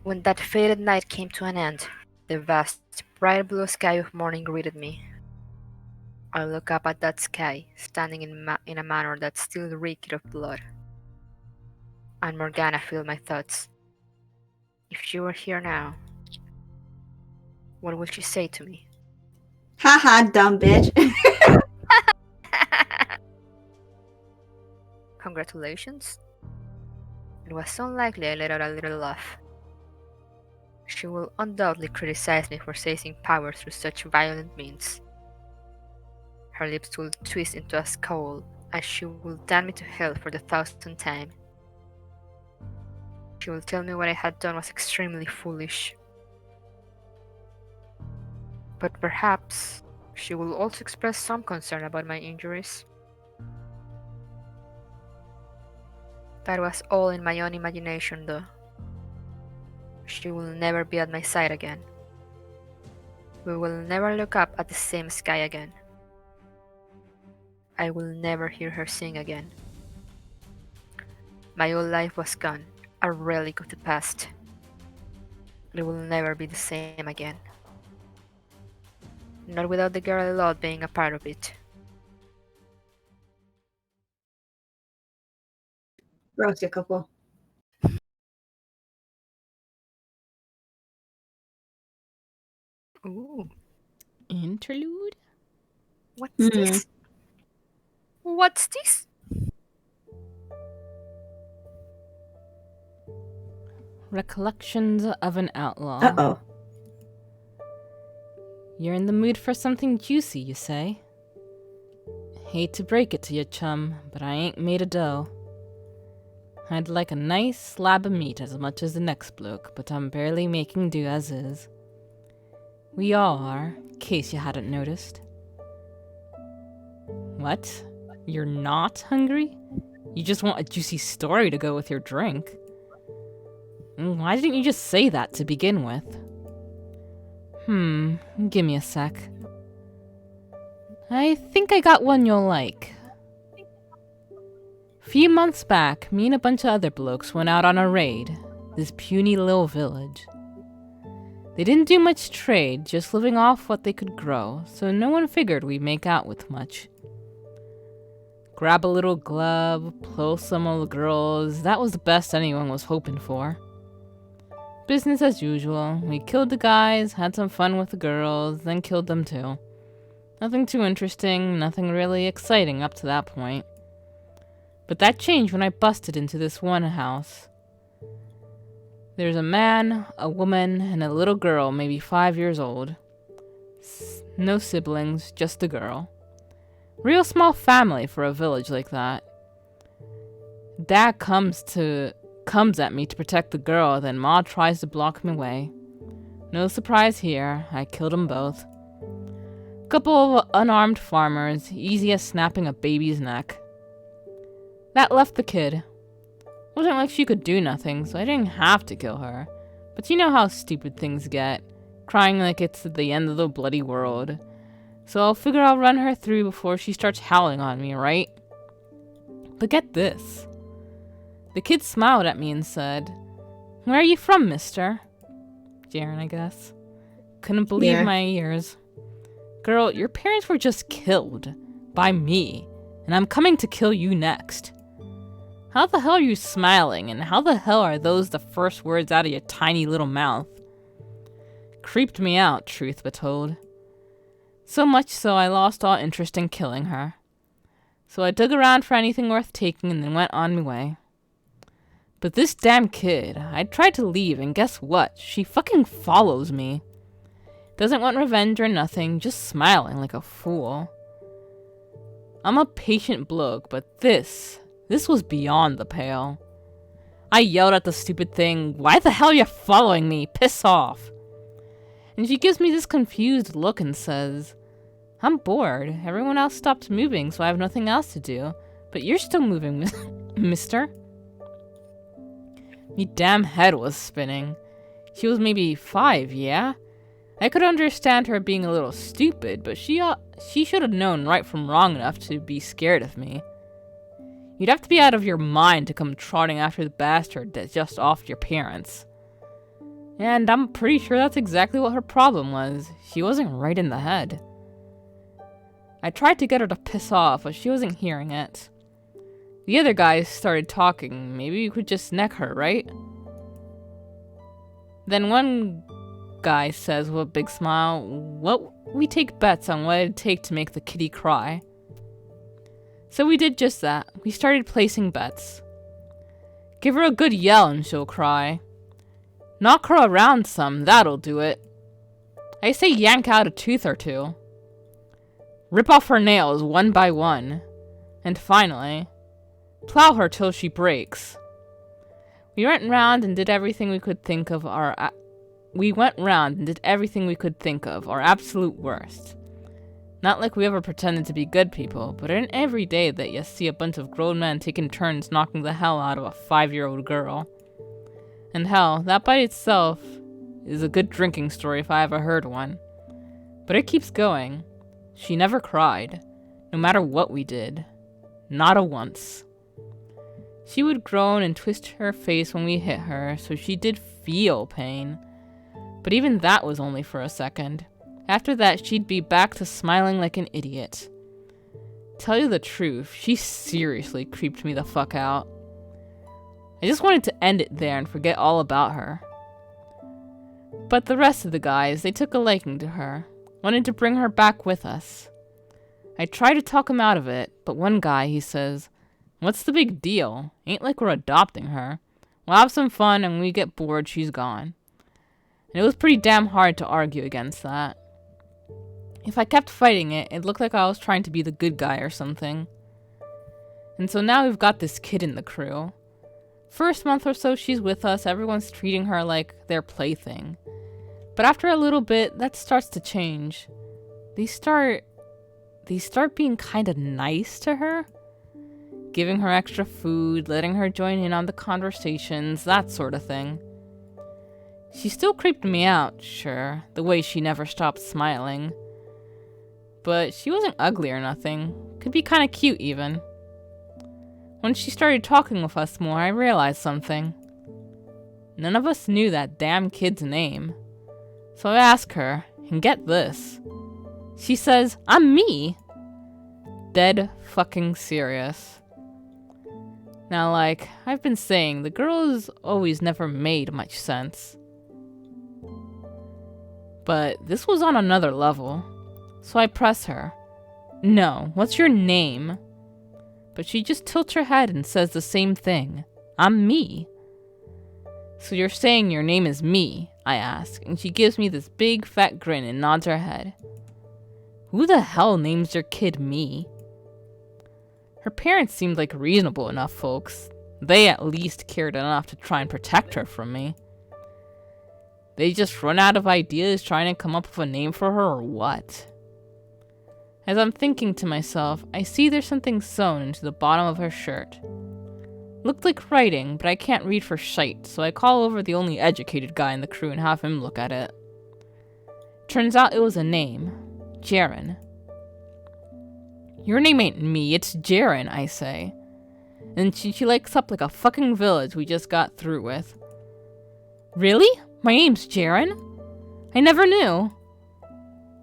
When that fated night came to an end, the vast, bright blue sky of morning greeted me. I looked up at that sky, standing in a manner that still reeked of blood. And Morgana filled my thoughts. If she were here now, what would she say to me? Haha, dumb bitch. Congratulations? It was unlikely I let out a little laugh. She will undoubtedly criticize me for seizing power through such violent means. Her lips will twist into a scowl, and she will damn me to hell for the thousandth time. She will tell me what I had done was extremely foolish. But perhaps she will also express some concern about my injuries. That was all in my own imagination, though. She will never be at my side again. We will never look up at the same sky again. I will never hear her sing again. My old life was gone, a relic of the past. It will never be the same again. Not without the girl I loved being a part of it. Roast a couple. Ooh, Interlude? what's this? What's this? Recollections of an Outlaw. Uh-oh. You're in the mood for something juicy, you say? Hate to break it to you, chum, but I ain't made of dough. I'd like a nice slab of meat as much as the next bloke, but I'm barely making do as is. We all are, in case you hadn't noticed. What? You're not hungry? You just want a juicy story to go with your drink. Why didn't you just say that to begin with? Give me a sec. I think I got one you'll like. Few months back, me and a bunch of other blokes went out on a raid, this puny little village. They didn't do much trade, just living off what they could grow, so no one figured we'd make out with much. Grab a little glove, blow some of the girls, that was the best anyone was hoping for. Business as usual. We killed the guys, had some fun with the girls, then killed them too. Nothing too interesting, nothing really exciting up to that point. But that changed when I busted into this one house. There's a man, a woman, and a little girl, maybe 5 years old. No siblings, just a girl. Real small family for a village like that. Dad comes at me to protect the girl, then Ma tries to block me away. No surprise here, I killed them both. Couple of unarmed farmers, easy as snapping a baby's neck. That left the kid. Wasn't like she could do nothing, so I didn't have to kill her. But you know how stupid things get, crying like it's the end of the bloody world. So I'll figure I'll run her through before she starts howling on me, right? But get this. The kid smiled at me and said, "Where are you from, mister?" Ceren, I guess. Couldn't believe my ears. Girl, your parents were just killed. By me. And I'm coming to kill you next. How the hell are you smiling, and how the hell are those the first words out of your tiny little mouth? Creeped me out, truth be told. So much so I lost all interest in killing her. So I dug around for anything worth taking and then went on my way. But this damn kid, I tried to leave, and guess what? She fucking follows me. Doesn't want revenge or nothing, just smiling like a fool. I'm a patient bloke, but this was beyond the pale. I yelled at the stupid thing, "Why the hell are you following me? Piss off!" And she gives me this confused look and says, "I'm bored. Everyone else stopped moving, so I have nothing else to do. But you're still moving, mister." Me damn head was spinning. She was maybe 5, yeah? I could understand her being a little stupid, but she should have known right from wrong enough to be scared of me. You'd have to be out of your mind to come trotting after the bastard that just offed your parents. And I'm pretty sure that's exactly what her problem was. She wasn't right in the head. I tried to get her to piss off, but she wasn't hearing it. The other guys started talking. Maybe we could just neck her, right? Then one guy says with a big smile, we take bets on what it'd take to make the kitty cry. So we did just that. We started placing bets. Give her a good yell and she'll cry. Knock her around some, that'll do it. I say yank out a tooth or two. Rip off her nails one by one. And finally, plow her till she breaks. We went round and did everything we could think of our absolute worst. Not like we ever pretended to be good people, but it ain't every day that you see a bunch of grown men taking turns knocking the hell out of a 5-year-old girl. And hell, that by itself is a good drinking story if I ever heard one. But it keeps going. She never cried, no matter what we did. Not a once. She would groan and twist her face when we hit her, so she did feel pain. But even that was only for a second. After that, she'd be back to smiling like an idiot. Tell you the truth, she seriously creeped me the fuck out. I just wanted to end it there and forget all about her. But the rest of the guys, they took a liking to her, wanted to bring her back with us. I tried to talk him out of it, but one guy, he says, "What's the big deal? Ain't like we're adopting her. We'll have some fun, and when we get bored, she's gone." And it was pretty damn hard to argue against that. If I kept fighting it, it looked like I was trying to be the good guy or something. And so now we've got this kid in the crew. First month or so she's with us, everyone's treating her like their plaything. But after a little bit, that starts to change. They start being kind of nice to her. Giving her extra food, letting her join in on the conversations, that sort of thing. She still creeped me out, sure, the way she never stopped smiling. But she wasn't ugly or nothing. Could be kind of cute even. When she started talking with us more, I realized something. None of us knew that damn kid's name. So I asked her, and get this. She says, "I'm me." Dead fucking serious. Now, like I've been saying, the girl's always never made much sense. But this was on another level. So I press her. "No, what's your name?" But she just tilts her head and says the same thing. "I'm me." "So you're saying your name is me?" I ask, and she gives me this big fat grin and nods her head. Who the hell names your kid me? Her parents seemed like reasonable enough folks. They at least cared enough to try and protect her from me. They just run out of ideas trying to come up with a name for her or what? As I'm thinking to myself, I see there's something sewn into the bottom of her shirt. Looked like writing, but I can't read for shite, so I call over the only educated guy in the crew and have him look at it. Turns out it was a name. Ceren. "Your name ain't me, it's Ceren," I say. And she lights up like a fucking village we just got through with. "Really? My name's Ceren? I never knew."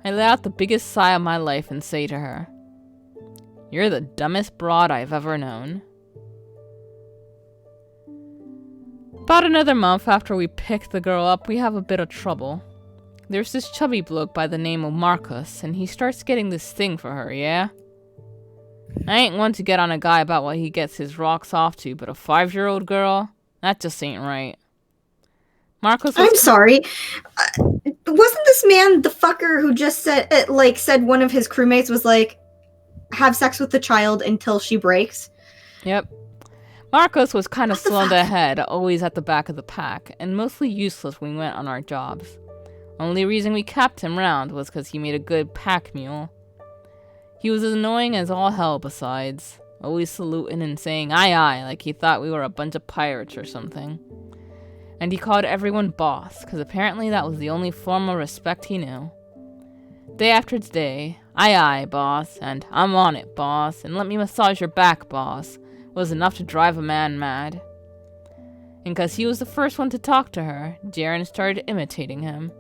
I let out the biggest sigh of my life and say to her, "You're the dumbest broad I've ever known." About another month after we picked the girl up, we have a bit of trouble. There's this chubby bloke by the name of Marcus, and he starts getting this thing for her, yeah? I ain't one to get on a guy about what he gets his rocks off to, but a 5-year-old girl? That just ain't right. Marcus was I'm sorry. Wasn't this man the fucker who just said one of his crewmates was like, have sex with the child until she breaks? Yep. Marcos was kind of slow in the head, always at the back of the pack, and mostly useless when we went on our jobs. Only reason we kept him round was because he made a good pack mule. He was as annoying as all hell besides, always saluting and saying aye aye like he thought we were a bunch of pirates or something. And he called everyone boss, because apparently that was the only form of respect he knew. Day after day, aye aye, boss, and I'm on it, boss, and let me massage your back, boss, was enough to drive a man mad. And because he was the first one to talk to her, Ceren started imitating him.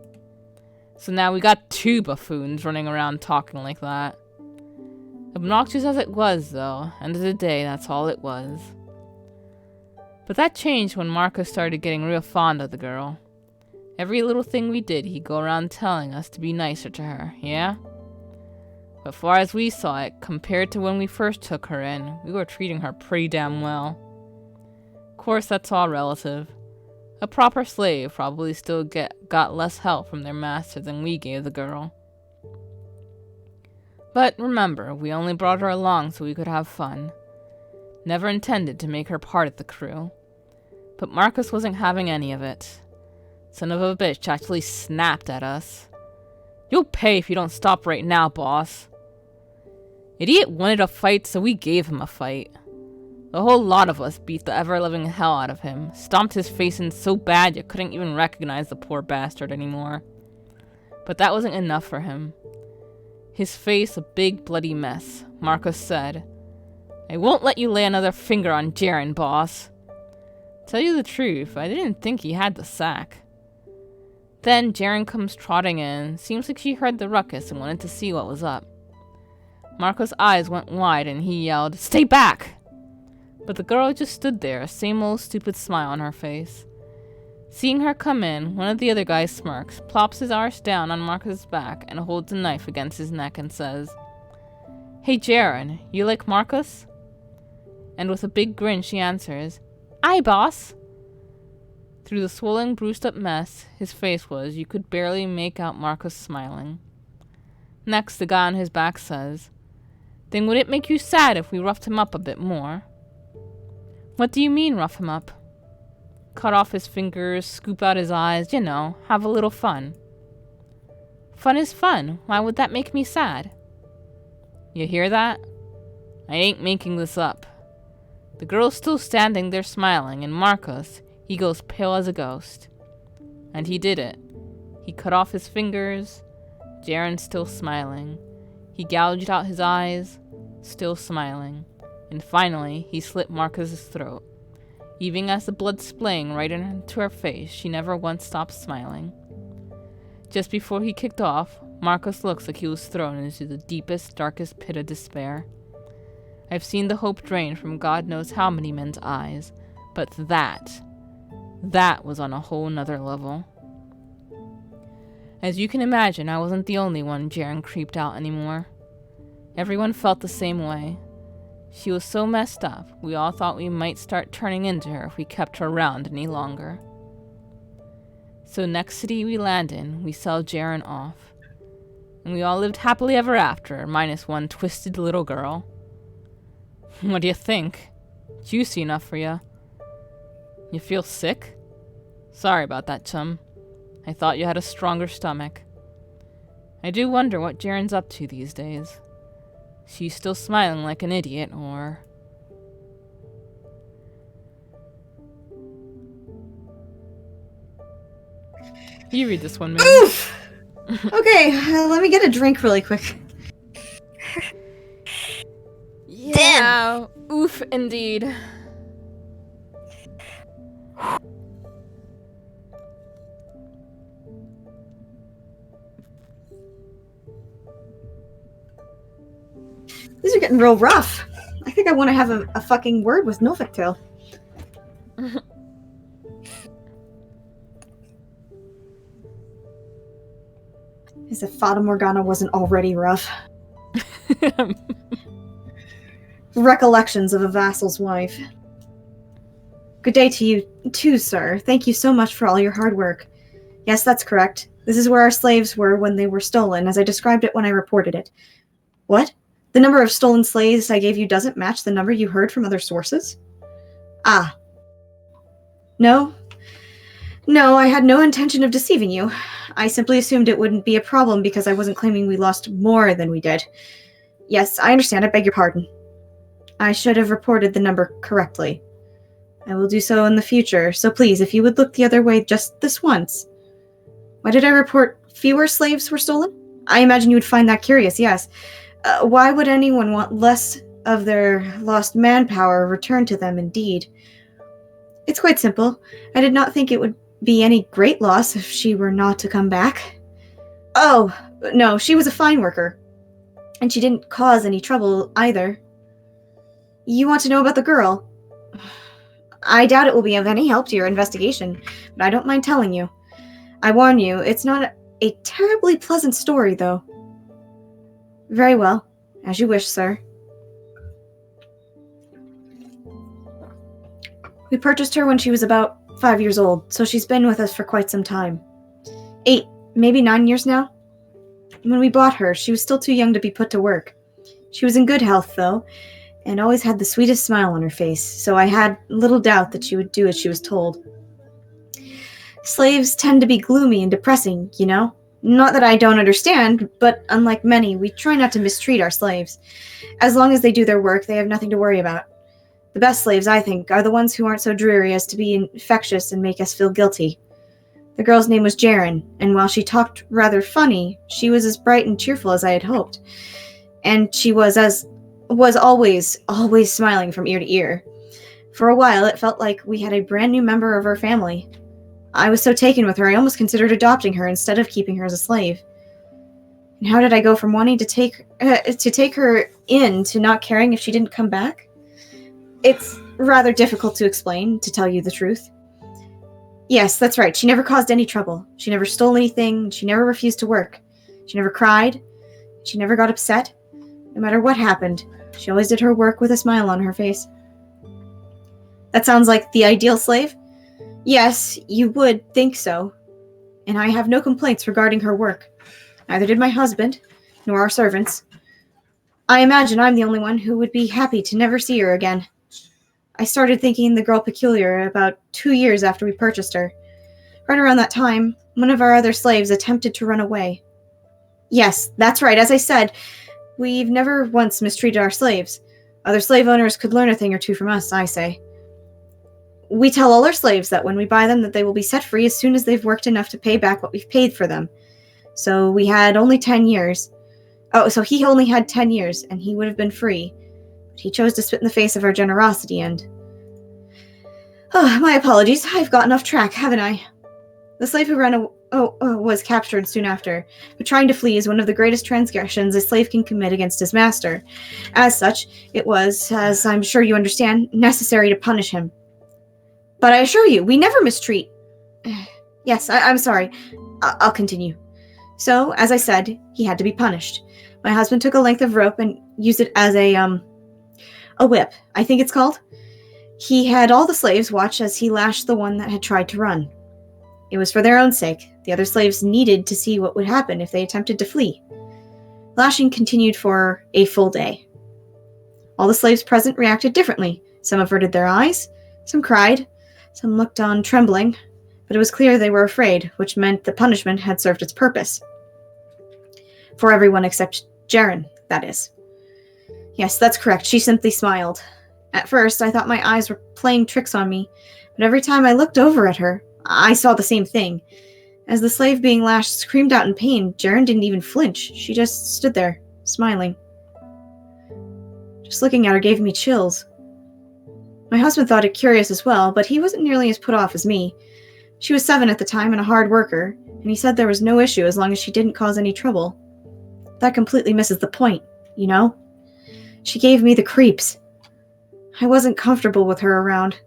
So now we got 2 buffoons running around talking like that. Obnoxious as it was, though, end of the day, that's all it was. But that changed when Marcus started getting real fond of the girl. Every little thing we did, he'd go around telling us to be nicer to her, yeah? But far as we saw it, compared to when we first took her in, we were treating her pretty damn well. Of course, that's all relative. A proper slave probably still got less help from their master than we gave the girl. But remember, we only brought her along so we could have fun. Never intended to make her part of the crew. But Marcus wasn't having any of it. Son of a bitch actually snapped at us. You'll pay if you don't stop right now, boss. Idiot wanted a fight, so we gave him a fight. The whole lot of us beat the ever-living hell out of him, stomped his face in so bad you couldn't even recognize the poor bastard anymore. But that wasn't enough for him. His face a big bloody mess, Marcus said, "I won't let you lay another finger on Ceren, boss." Tell you the truth, I didn't think he had the sack. Then Ceren comes trotting in, seems like she heard the ruckus and wanted to see what was up. Marco's eyes went wide and he yelled, "Stay back!" But the girl just stood there, same old stupid smile on her face. Seeing her come in, one of the other guys smirks, plops his arse down on Marcus' back, and holds a knife against his neck and says, "Hey Ceren, you like Marcus?" And with a big grin she answers, "Aye, boss." Through the swollen, bruised-up mess his face was, you could barely make out Marcus smiling. Next, the guy on his back says, "Then would it make you sad if we roughed him up a bit more?" "What do you mean, rough him up?" "Cut off his fingers, scoop out his eyes, you know, have a little fun." "Fun is fun. Why would that make me sad?" You hear that? I ain't making this up. The girl's still standing there smiling, and Marcus, he goes pale as a ghost. And he did it. He cut off his fingers, Ceren's still smiling. He gouged out his eyes, still smiling. And finally, he slit Marcus's throat. Even as the blood splaying right into her face, she never once stopped smiling. Just before he kicked off, Marcus looks like he was thrown into the deepest, darkest pit of despair. I've seen the hope drain from God knows how many men's eyes, but that was on a whole nother level. As you can imagine, I wasn't the only one Ceren creeped out anymore. Everyone felt the same way. She was so messed up, we all thought we might start turning into her if we kept her around any longer. So next city we land in, we sell Ceren off. And we all lived happily ever after, minus one twisted little girl. What do you think? Juicy enough for you. You feel sick? Sorry about that, chum. I thought you had a stronger stomach. I do wonder what Ceren's up to these days. She's still smiling like an idiot, or... You read this one, man. Oof! Okay, let me get a drink really quick. Yeah, oof indeed. These are getting real rough. I think I want to have a fucking word with novectacle. As if Fata Morgana wasn't already rough. Recollections of a vassal's wife. Good day to you too, sir. Thank you so much for all your hard work. Yes, that's correct. This is where our slaves were when they were stolen, as I described it when I reported it. What? The number of stolen slaves I gave you doesn't match the number you heard from other sources? Ah. No, I had no intention of deceiving you. I simply assumed it wouldn't be a problem because I wasn't claiming we lost more than we did. Yes, I understand. I beg your pardon. I should have reported the number correctly. I will do so in the future, so please, if you would look the other way just this once. Why did I report fewer slaves were stolen? I imagine you would find that curious, yes. Why would anyone want less of their lost manpower returned to them, indeed? It's quite simple. I did not think it would be any great loss if she were not to come back. Oh, no, she was a fine worker. And she didn't cause any trouble either. You want to know about the girl? I doubt it will be of any help to your investigation, but I don't mind telling you. I warn you, it's not a terribly pleasant story, though. Very well. As you wish, sir. We purchased her when she was about 5 years old, so she's been with us for quite some time. 8, maybe 9 years now? When we bought her, she was still too young to be put to work. She was in good health, though, and always had the sweetest smile on her face, so I had little doubt that she would do as she was told. Slaves tend to be gloomy and depressing, you know? Not that I don't understand, but unlike many, we try not to mistreat our slaves. As long as they do their work, they have nothing to worry about. The best slaves, I think, are the ones who aren't so dreary as to be infectious and make us feel guilty. The girl's name was Ceren, and while she talked rather funny, she was as bright and cheerful as I had hoped. And she was always smiling from ear to ear. For a while, it felt like we had a brand new member of our family. I was so taken with her, I almost considered adopting her instead of keeping her as a slave. And how did I go from wanting to take her in to not caring if she didn't come back? It's rather difficult to explain, to tell you the truth. Yes, that's right. She never caused any trouble. She never stole anything. She never refused to work. She never cried. She never got upset. No matter what happened, she always did her work with a smile on her face. That sounds like the ideal slave? Yes, you would think so. And I have no complaints regarding her work. Neither did my husband, nor our servants. I imagine I'm the only one who would be happy to never see her again. I started thinking the girl peculiar about 2 years after we purchased her. Right around that time, one of our other slaves attempted to run away. Yes, that's right. As I said, we've never once mistreated our slaves. Other slave owners could learn a thing or two from us, I say. We tell all our slaves that when we buy them that they will be set free as soon as they've worked enough to pay back what we've paid for them. So we had only 10 years. Oh, so he only had 10 years, and he would have been free. But he chose to spit in the face of our generosity, and... Oh, my apologies. I've gotten off track, haven't I? The slave who was captured soon after, but trying to flee is one of the greatest transgressions a slave can commit against his master. As such, it was, as I'm sure you understand, necessary to punish him. But I assure you, we never mistreat... Yes, I'm sorry. I'll continue. So, as I said, he had to be punished. My husband took a length of rope and used it as a whip, I think it's called. He had all the slaves watch as he lashed the one that had tried to run. It was for their own sake. The other slaves needed to see what would happen if they attempted to flee. Lashing continued for a full day. All the slaves present reacted differently. Some averted their eyes, some cried, some looked on trembling, but it was clear they were afraid, which meant the punishment had served its purpose. For everyone except Ceren, that is. Yes, that's correct. She simply smiled. At first, I thought my eyes were playing tricks on me, but every time I looked over at her, I saw the same thing. As the slave being lashed screamed out in pain, Ceren didn't even flinch. She just stood there, smiling. Just looking at her gave me chills. My husband thought it curious as well, but he wasn't nearly as put off as me. She was 7 at the time and a hard worker, and he said there was no issue as long as she didn't cause any trouble. That completely misses the point, you know? She gave me the creeps. I wasn't comfortable with her around.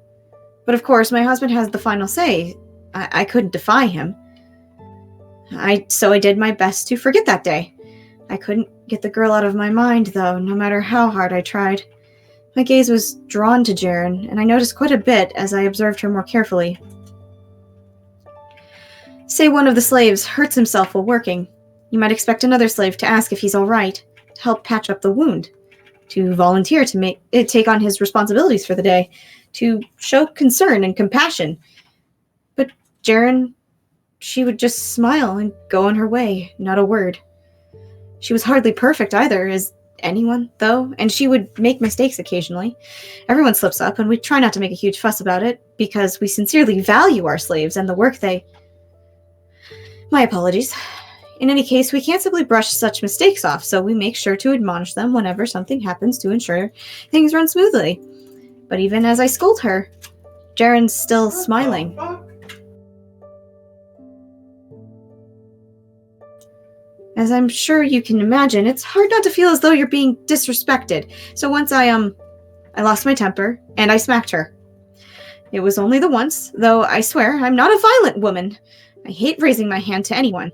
But of course, my husband has the final say. I couldn't defy him. So I did my best to forget that day. I couldn't get the girl out of my mind, though, no matter how hard I tried. My gaze was drawn to Ceren, and I noticed quite a bit as I observed her more carefully. Say one of the slaves hurts himself while working. You might expect another slave to ask if he's all right, to help patch up the wound, to volunteer to take on his responsibilities for the day, to show concern and compassion. But Ceren, she would just smile and go on her way, not a word. She was hardly perfect either, as anyone, though, and she would make mistakes occasionally. Everyone slips up, and we try not to make a huge fuss about it, because we sincerely value our slaves and the work they... My apologies. In any case, we can't simply brush such mistakes off, so we make sure to admonish them whenever something happens to ensure things run smoothly. But even as I scold her, Jaren's still smiling. As I'm sure you can imagine, it's hard not to feel as though you're being disrespected. So once I lost my temper, and I smacked her. It was only the once, though I swear I'm not a violent woman. I hate raising my hand to anyone.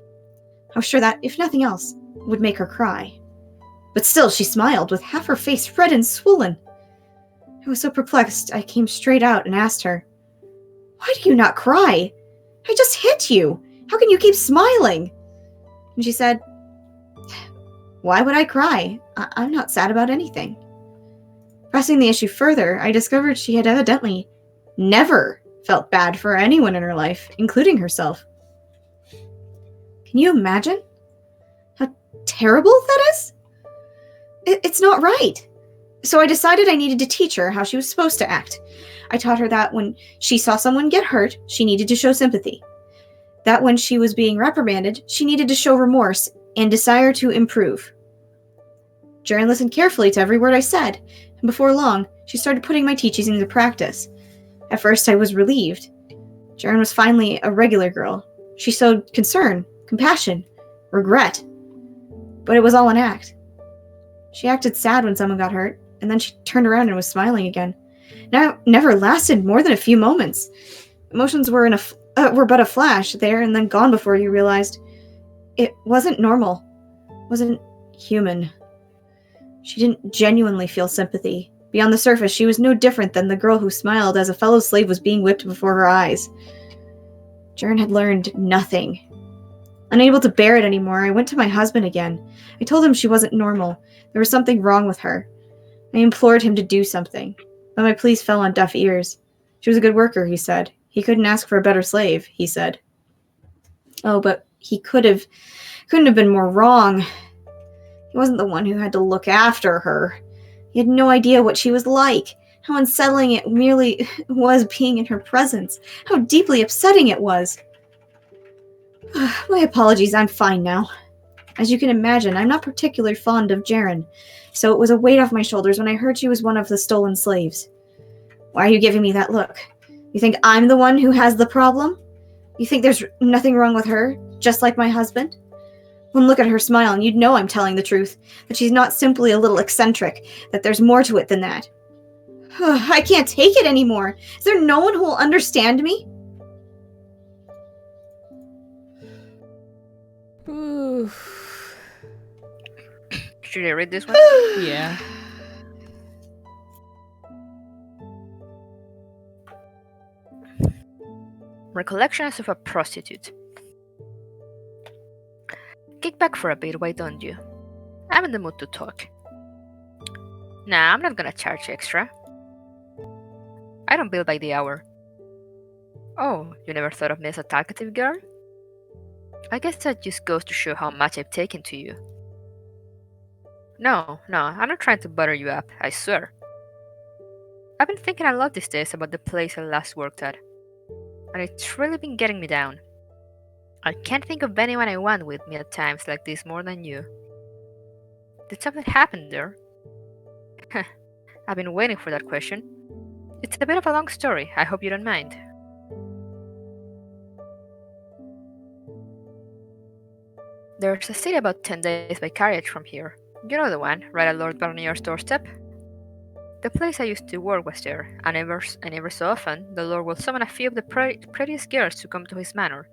I was sure that, if nothing else, would make her cry. But still, she smiled, with half her face red and swollen. I was so perplexed, I came straight out and asked her, "Why do you not cry? I just hit you. How can you keep smiling?" And she said, "Why would I cry? I'm not sad about anything." Pressing the issue further, I discovered she had evidently never felt bad for anyone in her life, including herself. Can you imagine how terrible that is? It's not right. So I decided I needed to teach her how she was supposed to act. I taught her that when she saw someone get hurt, she needed to show sympathy. That when she was being reprimanded, she needed to show remorse and desire to improve. Jaren listened carefully to every word I said, and before long, she started putting my teachings into practice. At first, I was relieved. Jaren was finally a regular girl. She showed concern, compassion, regret. But it was all an act. She acted sad when someone got hurt, and then she turned around and was smiling again. Now, it never lasted more than a few moments. Emotions were were but a flash there and then gone before you realized it wasn't normal, wasn't human. She didn't genuinely feel sympathy. Beyond the surface, she was no different than the girl who smiled as a fellow slave was being whipped before her eyes. Jaren had learned nothing. Unable to bear it anymore, I went to my husband again. I told him she wasn't normal. There was something wrong with her. I implored him to do something, but my pleas fell on deaf ears. She was a good worker, he said. He couldn't ask for a better slave, he said. Oh, but he couldn't have been more wrong. He wasn't the one who had to look after her. He had no idea what she was like, how unsettling it merely was being in her presence, how deeply upsetting it was. My apologies, I'm fine now. As you can imagine, I'm not particularly fond of Jaren, so it was a weight off my shoulders when I heard she was one of the stolen slaves. Why are you giving me that look? You think I'm the one who has the problem? You think there's nothing wrong with her, just like my husband? One look at her smile and you'd know I'm telling the truth, that she's not simply a little eccentric, that there's more to it than that. I can't take it anymore. Is there no one who will understand me? Ooh. Should I read this one? Yeah. Recollections of a prostitute. Kick back for a bit, why don't you? I'm in the mood to talk. Nah, I'm not gonna charge extra. I don't bill by the hour. Oh, you never thought of me as a talkative girl? I guess that just goes to show how much I've taken to you. No, I'm not trying to butter you up, I swear. I've been thinking a lot these days about the place I last worked at, and it's really been getting me down. I can't think of anyone I want with me at times like this more than you. Did something happen there? I've been waiting for that question. It's a bit of a long story, I hope you don't mind. There's a city about 10 days by carriage from here. You know the one, right at Lord Barnier's doorstep? The place I used to work was there, and every so often, the Lord will summon a few of the prettiest girls to come to his manor.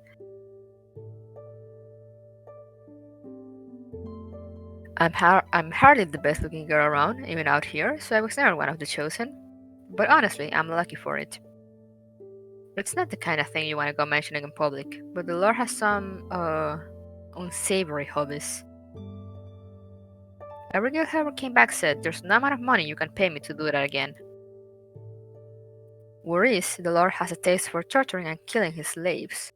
I'm hardly the best looking girl around, even out here, so I was never one of the chosen. But honestly, I'm lucky for it. It's not the kind of thing you want to go mentioning in public, but the Lord has some, unsavory hobbies. Every girl who ever came back said, there's no amount of money you can pay me to do that again. Worse, the Lord has a taste for torturing and killing his slaves.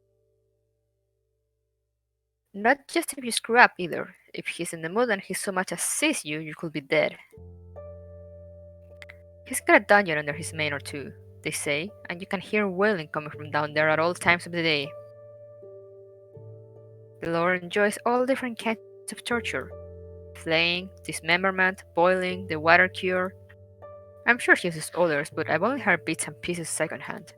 Not just if you screw up either. If he's in the mood and he so much as sees you, you could be dead. He's got a dungeon under his manor too, they say, and you can hear wailing coming from down there at all times of the day. The Lord enjoys all different kinds of torture. Flaying, dismemberment, boiling, the water cure. I'm sure he uses others, but I've only heard bits and pieces secondhand.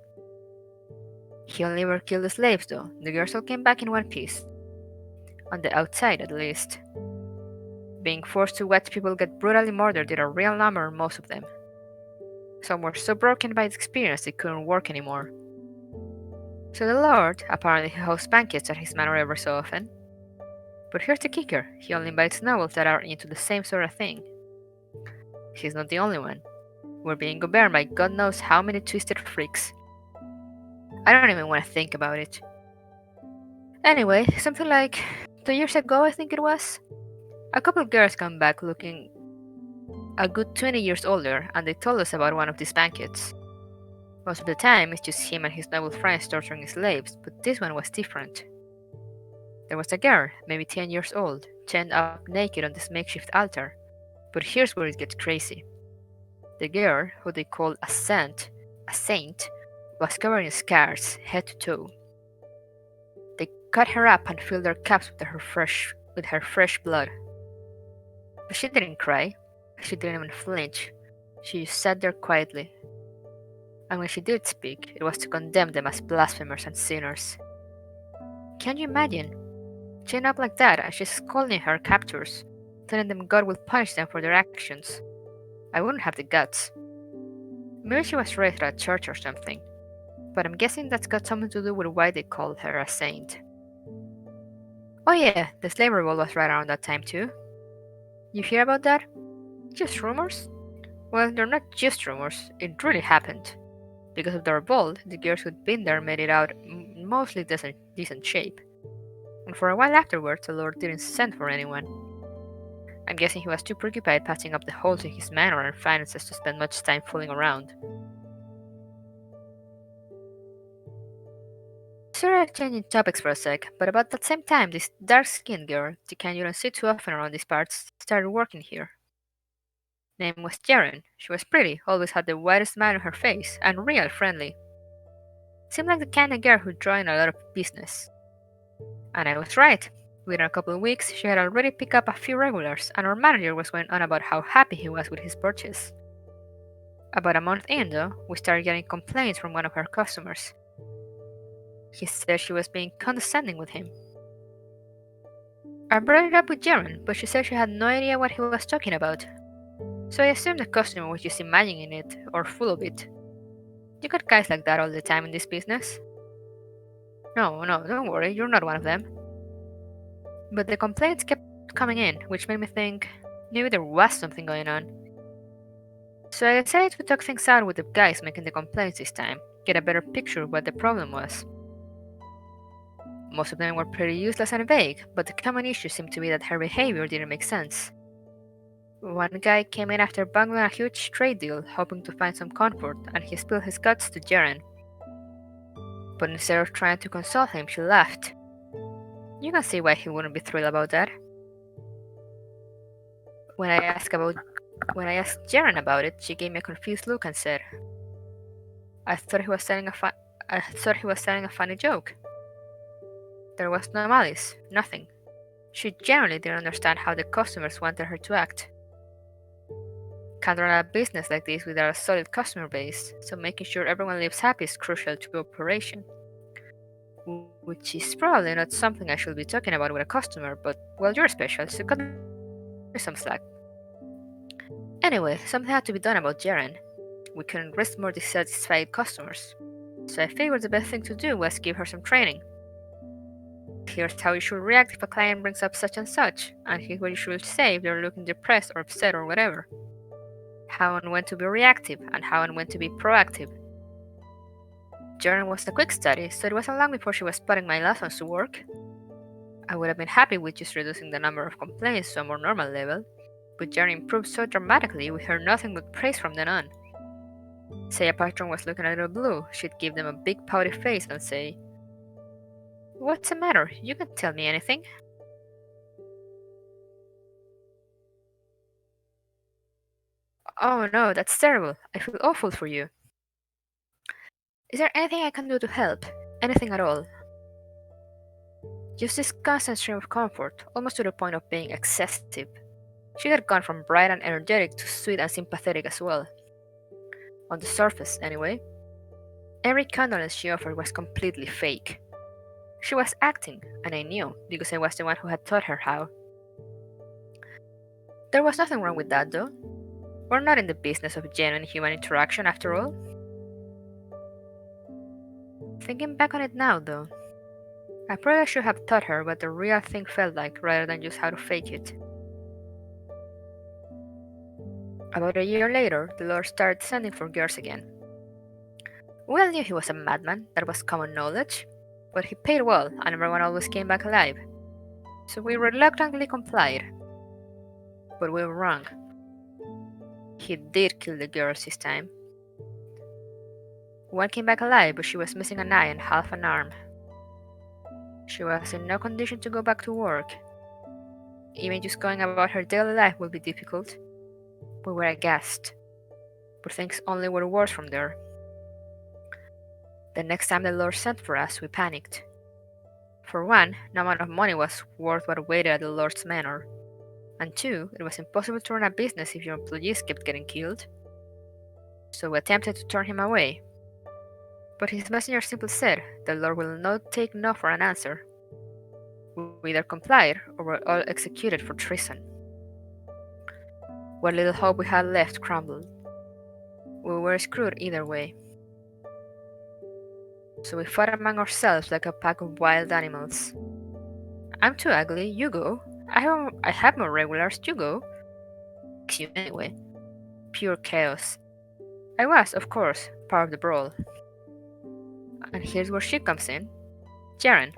He only ever killed the slaves, though. The girls all came back in one piece. On the outside, at least. Being forced to watch people get brutally murdered did a real number on most of them. Some were so broken by the experience they couldn't work anymore. So the Lord apparently hosts banquets at his manor every so often. But here's the kicker, he only invites nobles that are into the same sort of thing. He's not the only one. We're being governed by God knows how many twisted freaks. I don't even want to think about it. Anyway, something like 2 years ago, I think it was, a couple of girls come back looking a good 20 years older, and they told us about one of these banquets. Most of the time, it's just him and his noble friends torturing slaves, but this one was different. There was a girl, maybe 10 years old, chained up naked on this makeshift altar. But here's where it gets crazy. The girl, who they called a saint, was covered in scars, head to toe. They cut her up and filled their cups with her fresh blood. But she didn't cry. She didn't even flinch. She just sat there quietly. And when she did speak, it was to condemn them as blasphemers and sinners. Can you imagine? Chained up like that, and she's scolding her captors, telling them God will punish them for their actions. I wouldn't have the guts. Maybe she was raised at a church or something, but I'm guessing that's got something to do with why they called her a saint. Oh yeah, the slave revolt was right around that time too. You hear about that? Just rumors? Well, they're not just rumors, it really happened. Because of the revolt, the girls who'd been there made it out in mostly decent shape. And for a while afterwards, the Lord didn't send for anyone. I'm guessing he was too preoccupied patching up the holes in his manor and finances to spend much time fooling around. Sorry I'm changing topics for a sec, but about that same time, this dark-skinned girl, the kind you don't see too often around these parts, started working here. Name was Ceren. She was pretty, always had the widest smile on her face, and real friendly. Seemed like the kind of girl who'd draw in a lot of business. And I was right. Within a couple of weeks, she had already picked up a few regulars, and our manager was going on about how happy he was with his purchase. About a month in, though, we started getting complaints from one of her customers. He said she was being condescending with him. I brought it up with Jaren, but she said she had no idea what he was talking about. So I assumed the customer was just imagining it, or full of it. You got guys like that all the time in this business. No, don't worry, you're not one of them. But the complaints kept coming in, which made me think maybe there was something going on. So I decided to talk things out with the guys making the complaints this time, get a better picture of what the problem was. Most of them were pretty useless and vague, but the common issue seemed to be that her behavior didn't make sense. One guy came in after bungling a huge trade deal, hoping to find some comfort, and he spilled his guts to Jaren. But instead of trying to console him, she laughed. You can see why he wouldn't be thrilled about that. When I asked Jaren about it, she gave me a confused look and said, I thought he was telling a funny joke. There was no malice, nothing. She generally didn't understand how the customers wanted her to act. Can't run a business like this without a solid customer base, so making sure everyone lives happy is crucial to operation. Which is probably not something I should be talking about with a customer, but, well, you're special, so cut me some slack. Anyway, something had to be done about Jaren. We couldn't risk more dissatisfied customers. So I figured the best thing to do was give her some training. Here's how you should react if a client brings up such and such, and here's what you should say if they're looking depressed or upset or whatever. How and when to be reactive, and how and when to be proactive. Jaren was a quick study, so it wasn't long before she was putting my lessons to work. I would have been happy with just reducing the number of complaints to a more normal level, but Jaren improved so dramatically we heard nothing but praise from then on. Say a patron was looking a little blue, she'd give them a big pouty face and say, What's the matter? You can tell me anything. Oh no, that's terrible. I feel awful for you. Is there anything I can do to help? Anything at all? Just this constant stream of comfort, almost to the point of being excessive. She had gone from bright and energetic to sweet and sympathetic as well. On the surface, anyway. Every condolence she offered was completely fake. She was acting, and I knew, because I was the one who had taught her how. There was nothing wrong with that, though. We're not in the business of genuine human interaction, after all. Thinking back on it now, though, I probably should have taught her what the real thing felt like rather than just how to fake it. About a year later, the Lord started sending for girls again. We all knew he was a madman, that was common knowledge, but he paid well and everyone always came back alive. So we reluctantly complied. But we were wrong. He did kill the girls this time. One came back alive, but she was missing an eye and half an arm. She was in no condition to go back to work. Even just going about her daily life would be difficult. We were aghast, but things only were worse from there. The next time the Lord sent for us, we panicked. For one, no amount of money was worth what waited at the Lord's manor. And two, it was impossible to run a business if your employees kept getting killed. So we attempted to turn him away. But his messenger simply said, "The Lord will not take no for an answer." We either complied or were all executed for treason. What little hope we had left crumbled. We were screwed either way. So we fought among ourselves like a pack of wild animals. "I'm too ugly, you go. I have more regulars, you go." You anyway. Pure chaos. I was, of course, part of the brawl. And here's where she comes in. Ceren.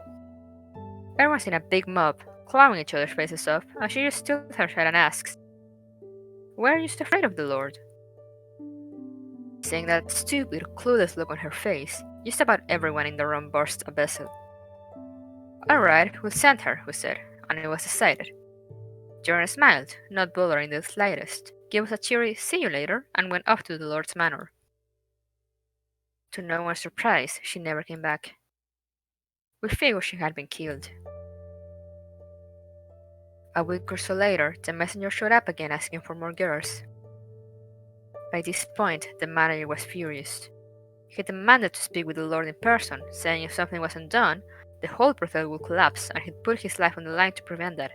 Everyone's in a big mob, clawing each other's faces off, and she just tilts her head and asks, "Why are you so afraid of the Lord?" Seeing that stupid, clueless look on her face, just about everyone in the room burst a vessel. "Alright, we'll send her," we said, and it was decided. Ceren smiled, not bothering the slightest, gave us a cheery "see you later," and went off to the Lord's manor. To no one's surprise, she never came back. We figured she had been killed. A week or so later, the messenger showed up again asking for more girls. By this point, the manager was furious. He demanded to speak with the Lord in person, saying if something wasn't done, the whole brothel would collapse and he'd put his life on the line to prevent that.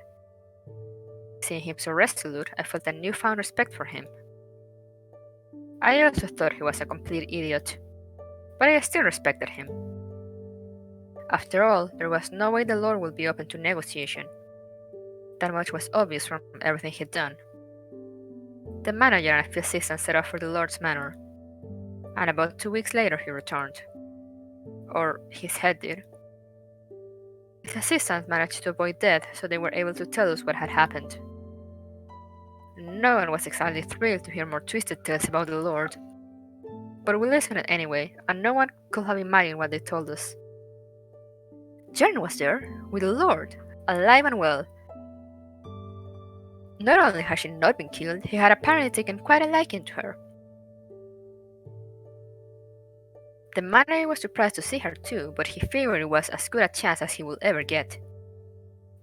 Seeing him so resolute, I felt a newfound respect for him. I also thought he was a complete idiot, but I still respected him. After all, there was no way the Lord would be open to negotiation. That much was obvious from everything he'd done. The manager and a few assistants set off for the Lord's manor, and about 2 weeks later he returned. Or his head did. His assistants managed to avoid death, so they were able to tell us what had happened. No one was exactly thrilled to hear more twisted tales about the Lord. But we listened anyway, and no one could have imagined what they told us. Ceren was there, with the Lord, alive and well. Not only had she not been killed, he had apparently taken quite a liking to her. The manager was surprised to see her too, but he figured it was as good a chance as he would ever get.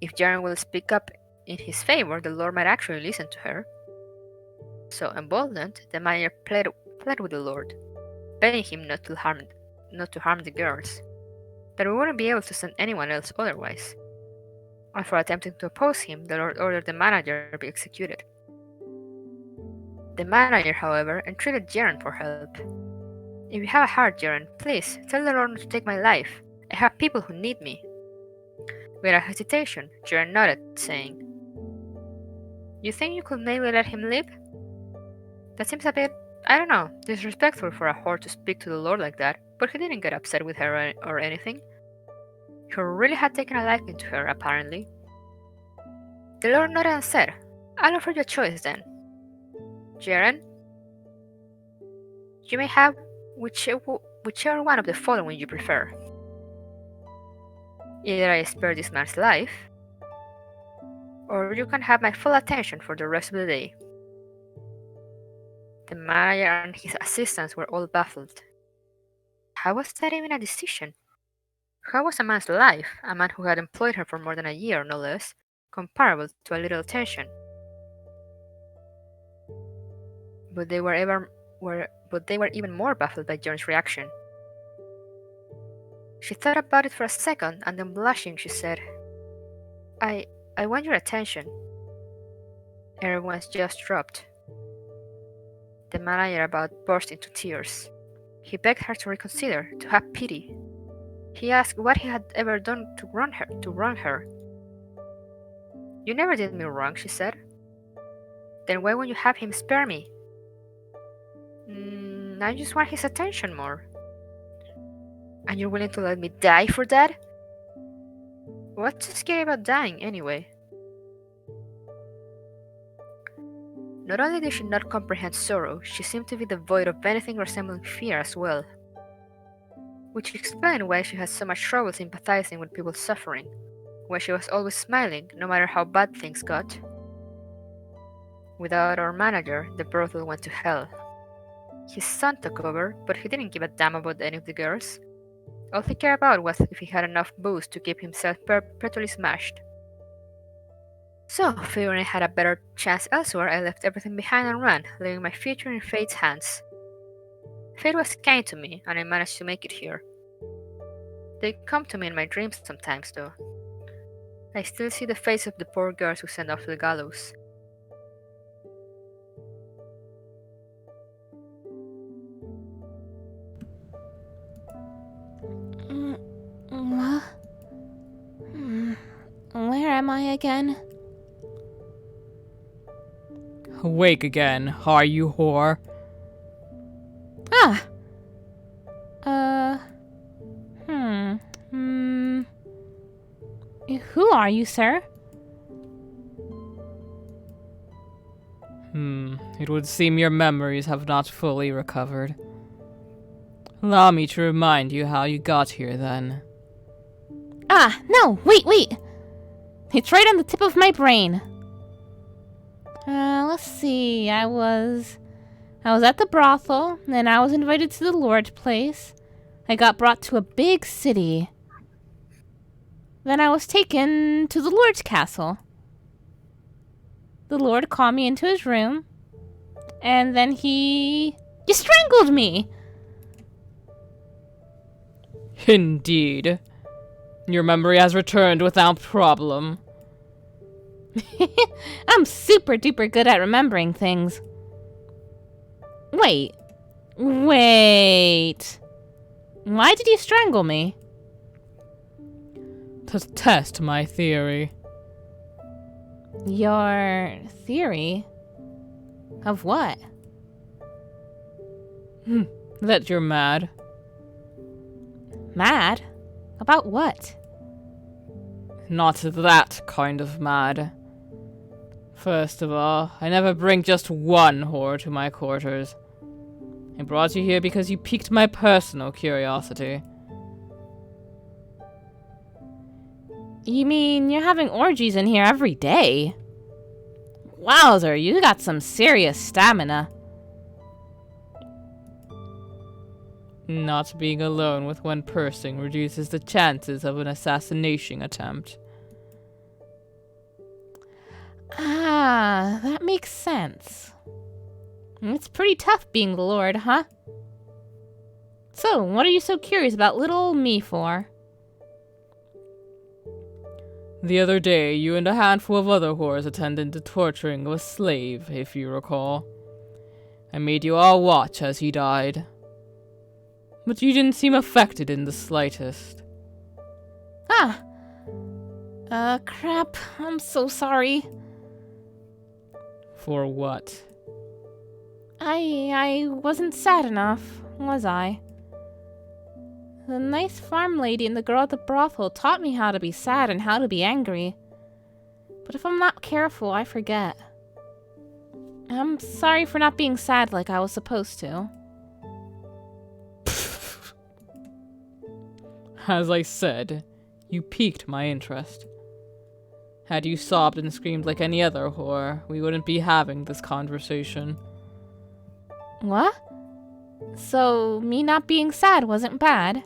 If Ceren will speak up in his favor, the Lord might actually listen to her. So emboldened, the manager pled with the Lord, begging him not to harm the girls, that we wouldn't be able to send anyone else otherwise. And for attempting to oppose him, the Lord ordered the manager be executed. The manager, however, entreated Ceren for help. "If you have a heart, Ceren, please tell the Lord not to take my life. I have people who need me." Without hesitation, Ceren nodded, saying, "You think you could maybe let him live? That seems a bit, I don't know, disrespectful for a whore to speak to the Lord like that," but he didn't get upset with her or anything. He really had taken a liking to her, apparently. The Lord nodded and said, "I'll offer you a choice then. Ceren, you may have whichever one of the following you prefer. Either I spare this man's life, or you can have my full attention for the rest of the day." The manager and his assistants were all baffled. How was that even a decision? How was a man's life, a man who had employed her for more than a year, no less, comparable to a little attention? But they were even more baffled by John's reaction. She thought about it for a second, and then blushing, she said, I want your attention. Everyone's just dropped. The manager about burst into tears. He begged her to reconsider, to have pity. He asked what he had ever done to wrong her. You never did me wrong, she said. Then why won't you have him spare me? I just want his attention more. And you're willing to let me die for that? What's so scary about dying, anyway? Not only did she not comprehend sorrow, she seemed to be devoid of anything resembling fear as well. Which explained why she had so much trouble sympathizing with people's suffering, why she was always smiling, no matter how bad things got. Without our manager, the brothel went to hell. His son took over, but he didn't give a damn about any of the girls. All he cared about was if he had enough booze to keep himself perpetually smashed. So, figuring I had a better chance elsewhere, I left everything behind and ran, leaving my future in fate's hands. Fate was kind to me, and I managed to make it here. They come to me in my dreams sometimes, though. I still see the face of the poor girls who sent off to the gallows. What? Where am I again? Awake again, are you, whore? Ah! Who are you, sir? It would seem your memories have not fully recovered. Allow me to remind you how you got here, then. Ah, no, wait! It's right on the tip of my brain. Let's see, I was at the brothel, then I was invited to the Lord's place. I got brought to a big city. Then I was taken to the Lord's castle. The Lord called me into his room, and then he strangled me! Indeed. Your memory has returned without problem. I'm super duper good at remembering things. Wait. Why did you strangle me? To test my theory. Your theory? Of what? That you're mad. Mad? About what? Not that kind of mad. First of all, I never bring just one whore to my quarters. I brought you here because you piqued my personal curiosity. You mean you're having orgies in here every day? Wowzer, you got some serious stamina. Not being alone with one person reduces the chances of an assassination attempt. Ah, that makes sense. It's pretty tough being the Lord, huh? So, what are you so curious about little old me for? The other day, you and a handful of other whores attended the torturing of a slave, if you recall. I made you all watch as he died. But you didn't seem affected in the slightest. Ah! Crap. I'm so sorry. For what? I wasn't sad enough, was I? The nice farm lady and the girl at the brothel taught me how to be sad and how to be angry. But if I'm not careful, I forget. I'm sorry for not being sad like I was supposed to. As I said, you piqued my interest. Had you sobbed and screamed like any other whore, we wouldn't be having this conversation. What? So, me not being sad wasn't bad?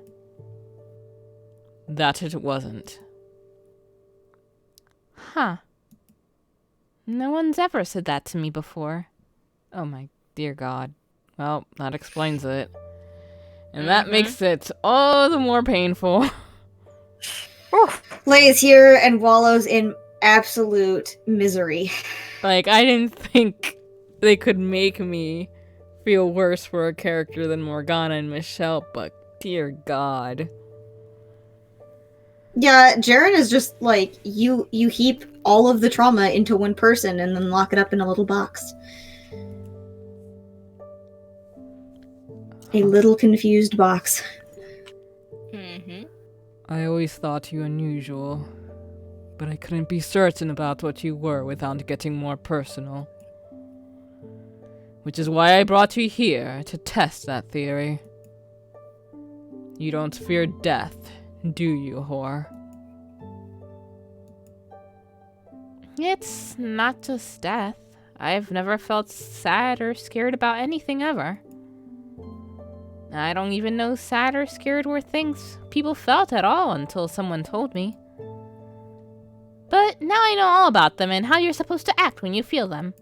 That it wasn't. Huh. No one's ever said that to me before. Oh my dear God. Well, that explains it. And that makes it all the more painful. Lays here and wallows in absolute misery. Like, I didn't think they could make me feel worse for a character than Morgana and Michelle, but dear God. Yeah, Ceren is just like, you heap all of the trauma into one person and then lock it up in a little box. A little confused box. I always thought you unusual, but I couldn't be certain about what you were without getting more personal. Which is why I brought you here, to test that theory. You don't fear death, do you, whore? It's not just death. I've never felt sad or scared about anything ever. I don't even know sad or scared were things people felt at all until someone told me. But now I know all about them and how you're supposed to act when you feel them.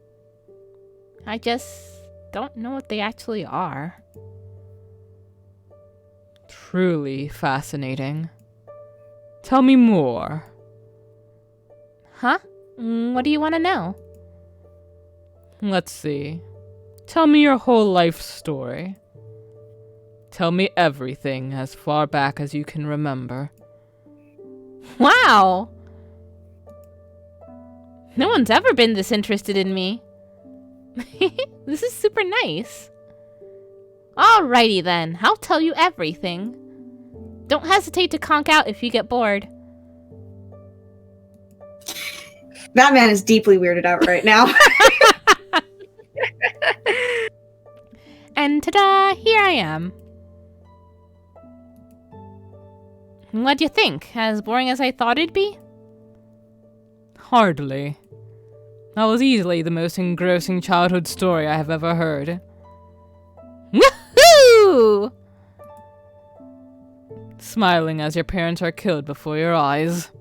I just don't know what they actually are. Truly fascinating. Tell me more. Huh? What do you want to know? Let's see. Tell me your whole life story. Tell me everything as far back as you can remember. Wow! No one's ever been this interested in me. This is super nice. Alrighty then, I'll tell you everything. Don't hesitate to conk out if you get bored. That man is deeply weirded out right now. And ta-da, here I am. What do you think? As boring as I thought it'd be? Hardly. That was easily the most engrossing childhood story I have ever heard. Woohoo! Smiling as your parents are killed before your eyes.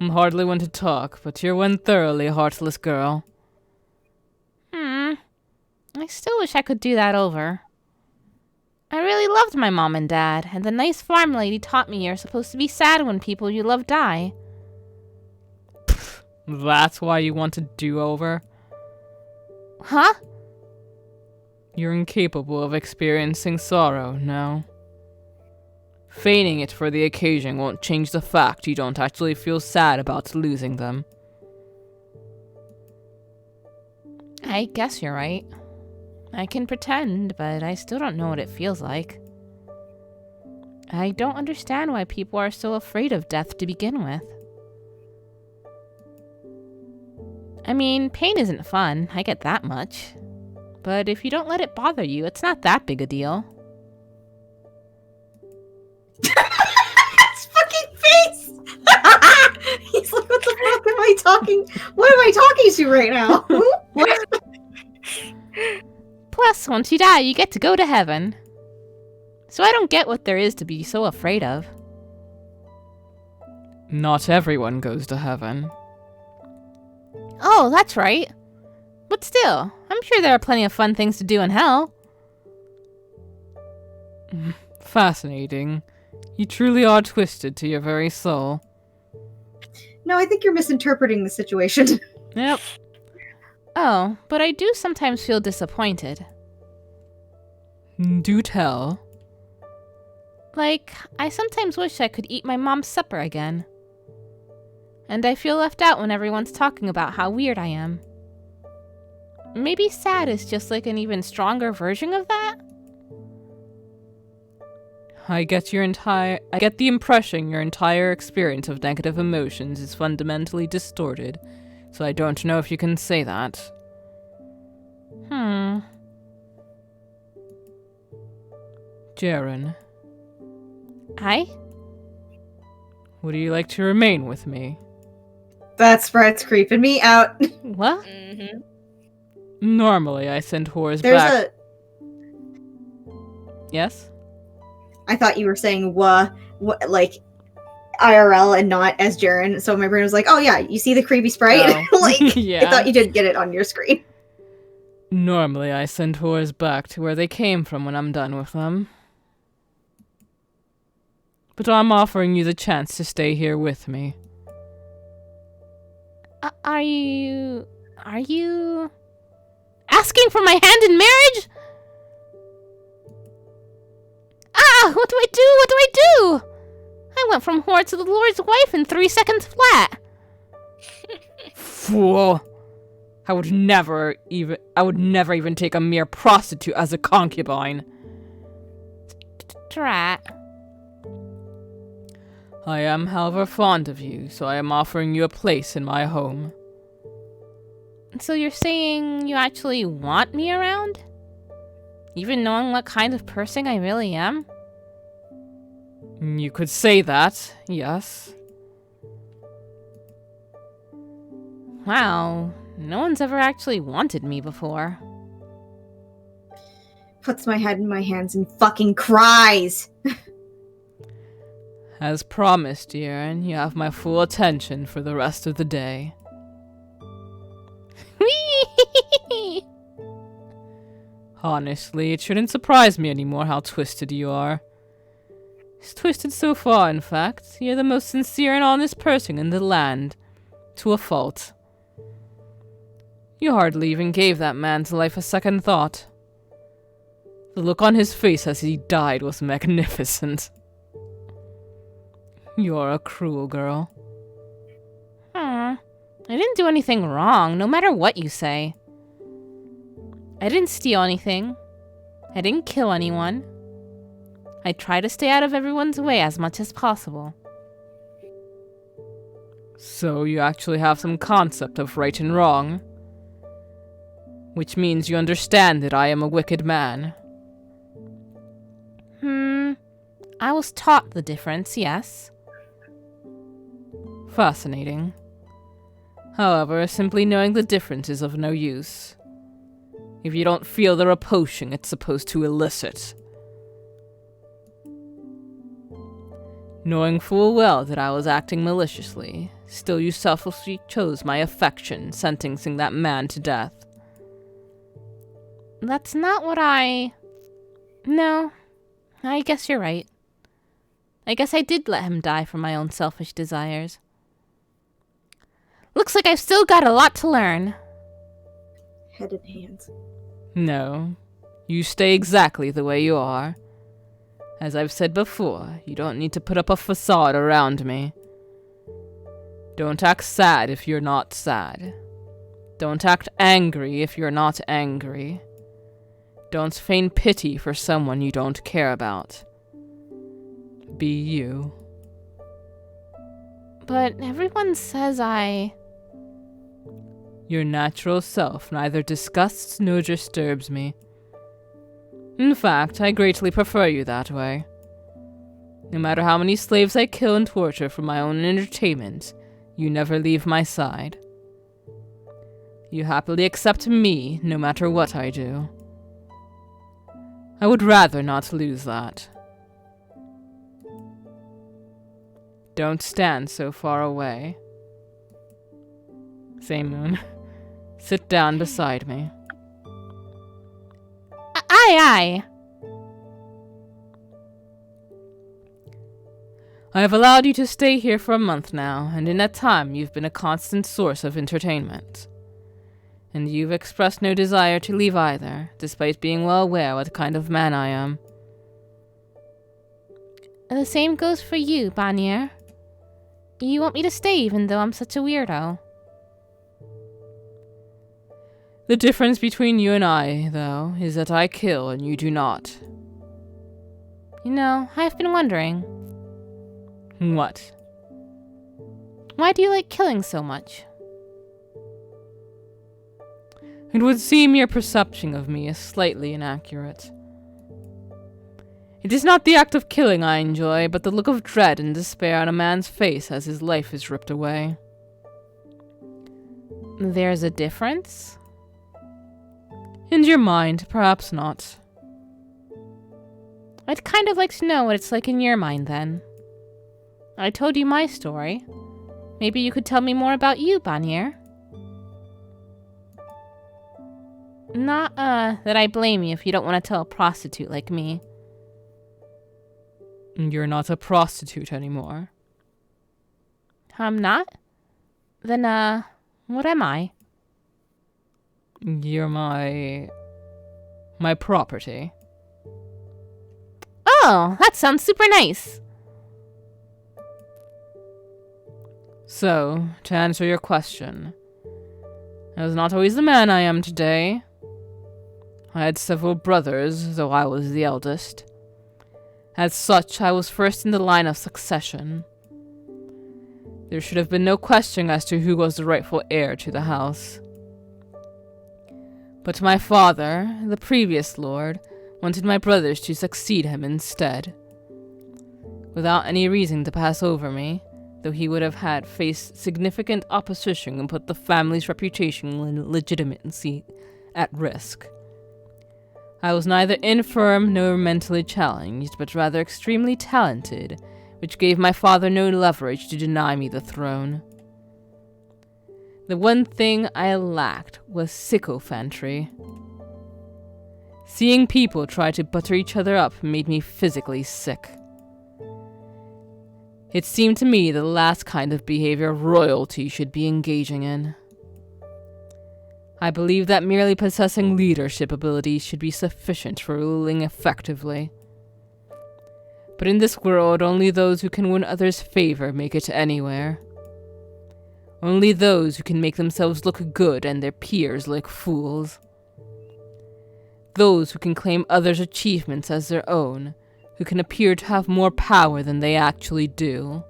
I'm hardly one to talk, but you're one thoroughly heartless girl. I still wish I could do that over. I really loved my mom and dad, and the nice farm lady taught me you're supposed to be sad when people you love die. Pfft, that's why you want a do-over? Huh? You're incapable of experiencing sorrow, no? Feigning it for the occasion won't change the fact you don't actually feel sad about losing them. I guess you're right. I can pretend, but I still don't know what it feels like. I don't understand why people are so afraid of death to begin with. I mean, pain isn't fun, I get that much. But if you don't let it bother you, it's not that big a deal. His fucking face! He's like, what the fuck am I talking? What am I talking to right now? What? Plus, once you die, you get to go to heaven. So I don't get what there is to be so afraid of. Not everyone goes to heaven. Oh, that's right. But still, I'm sure there are plenty of fun things to do in hell. Fascinating. You truly are twisted to your very soul. No, I think you're misinterpreting the situation. Yep. Oh, but I do sometimes feel disappointed. Do tell. Like, I sometimes wish I could eat my mom's supper again. And I feel left out when everyone's talking about how weird I am. Maybe sad is just like an even stronger version of that? I get the impression your entire experience of negative emotions is fundamentally distorted, so I don't know if you can say that. Ceren. Aye? Would you like to remain with me? That spread's creeping me out. What? Normally, I send whores There's back. Yes? I thought you were saying like IRL and not as Ceren, so my brain was like, oh yeah, you see the creepy sprite? Oh. Like, Yeah. I thought you did get it on your screen. Normally, I send whores back to where they came from when I'm done with them. but I'm offering you the chance to stay here with me. Are you asking for my hand in marriage? Ah, what do I do? What do I do? I went from whore to the Lord's wife in 3 seconds flat. Fool! I would never even take a mere prostitute as a concubine. Drat. I am, however, fond of you, so I am offering you a place in my home. So you're saying you actually want me around? Even knowing what kind of person I really am? You could say that, yes. Wow, no one's ever actually wanted me before. Puts my head in my hands and fucking cries. As promised, Ceren, you have my full attention for the rest of the day. Honestly, it shouldn't surprise me anymore how twisted you are. It's twisted so far, in fact. You're the most sincere and honest person in the land. To a fault. You hardly even gave that man's life a second thought. The look on his face as he died was magnificent. You're a cruel girl. I didn't do anything wrong, no matter what you say. I didn't steal anything. I didn't kill anyone. I try to stay out of everyone's way as much as possible. So you actually have some concept of right and wrong. Which means you understand that I am a wicked man. I was taught the difference, yes. Fascinating. However, simply knowing the difference is of no use. If you don't feel the repulsion it's supposed to elicit. Knowing full well that I was acting maliciously, still you selfishly chose my affection, sentencing that man to death. That's not what No, I guess you're right. I guess I did let him die for my own selfish desires. Looks like I've still got a lot to learn. Head and hands. No, you stay exactly the way you are. As I've said before, you don't need to put up a facade around me. Don't act sad if you're not sad. Don't act angry if you're not angry. Don't feign pity for someone you don't care about. Be you. But everyone says Your natural self neither disgusts nor disturbs me. In fact, I greatly prefer you that way. No matter how many slaves I kill and torture for my own entertainment, you never leave my side. You happily accept me, no matter what I do. I would rather not lose that. Don't stand so far away. Moon, sit down beside me. Aye. I have allowed you to stay here for a month now, and in that time you've been a constant source of entertainment. And you've expressed no desire to leave either, despite being well aware what kind of man I am. The same goes for you, Bannier. You want me to stay even though I'm such a weirdo. The difference between you and I, though, is that I kill and you do not. You know, I've been wondering. What? Why do you like killing so much? It would seem your perception of me is slightly inaccurate. It is not the act of killing I enjoy, but the look of dread and despair on a man's face as his life is ripped away. There's a difference? In your mind, perhaps not. I'd kind of like to know what it's like in your mind, then. I told you my story. Maybe you could tell me more about you, Bannier. Not, that I blame you if you don't want to tell a prostitute like me. You're not a prostitute anymore. I'm not? Then, what am I? You're my property. Oh, that sounds super nice. So, to answer your question, I was not always the man I am today. I had several brothers, though I was the eldest. As such, I was first in the line of succession. There should have been no question as to who was the rightful heir to the house. But my father, the previous lord, wanted my brothers to succeed him instead. Without any reason to pass over me, though he would have had faced significant opposition and put the family's reputation and legitimacy at risk. I was neither infirm nor mentally challenged, but rather extremely talented, which gave my father no leverage to deny me the throne. The one thing I lacked was sycophantry. Seeing people try to butter each other up made me physically sick. It seemed to me the last kind of behavior royalty should be engaging in. I believe that merely possessing leadership abilities should be sufficient for ruling effectively. But in this world, only those who can win others' favor make it anywhere. Only those who can make themselves look good and their peers look fools. Those who can claim others' achievements as their own, who can appear to have more power than they actually do.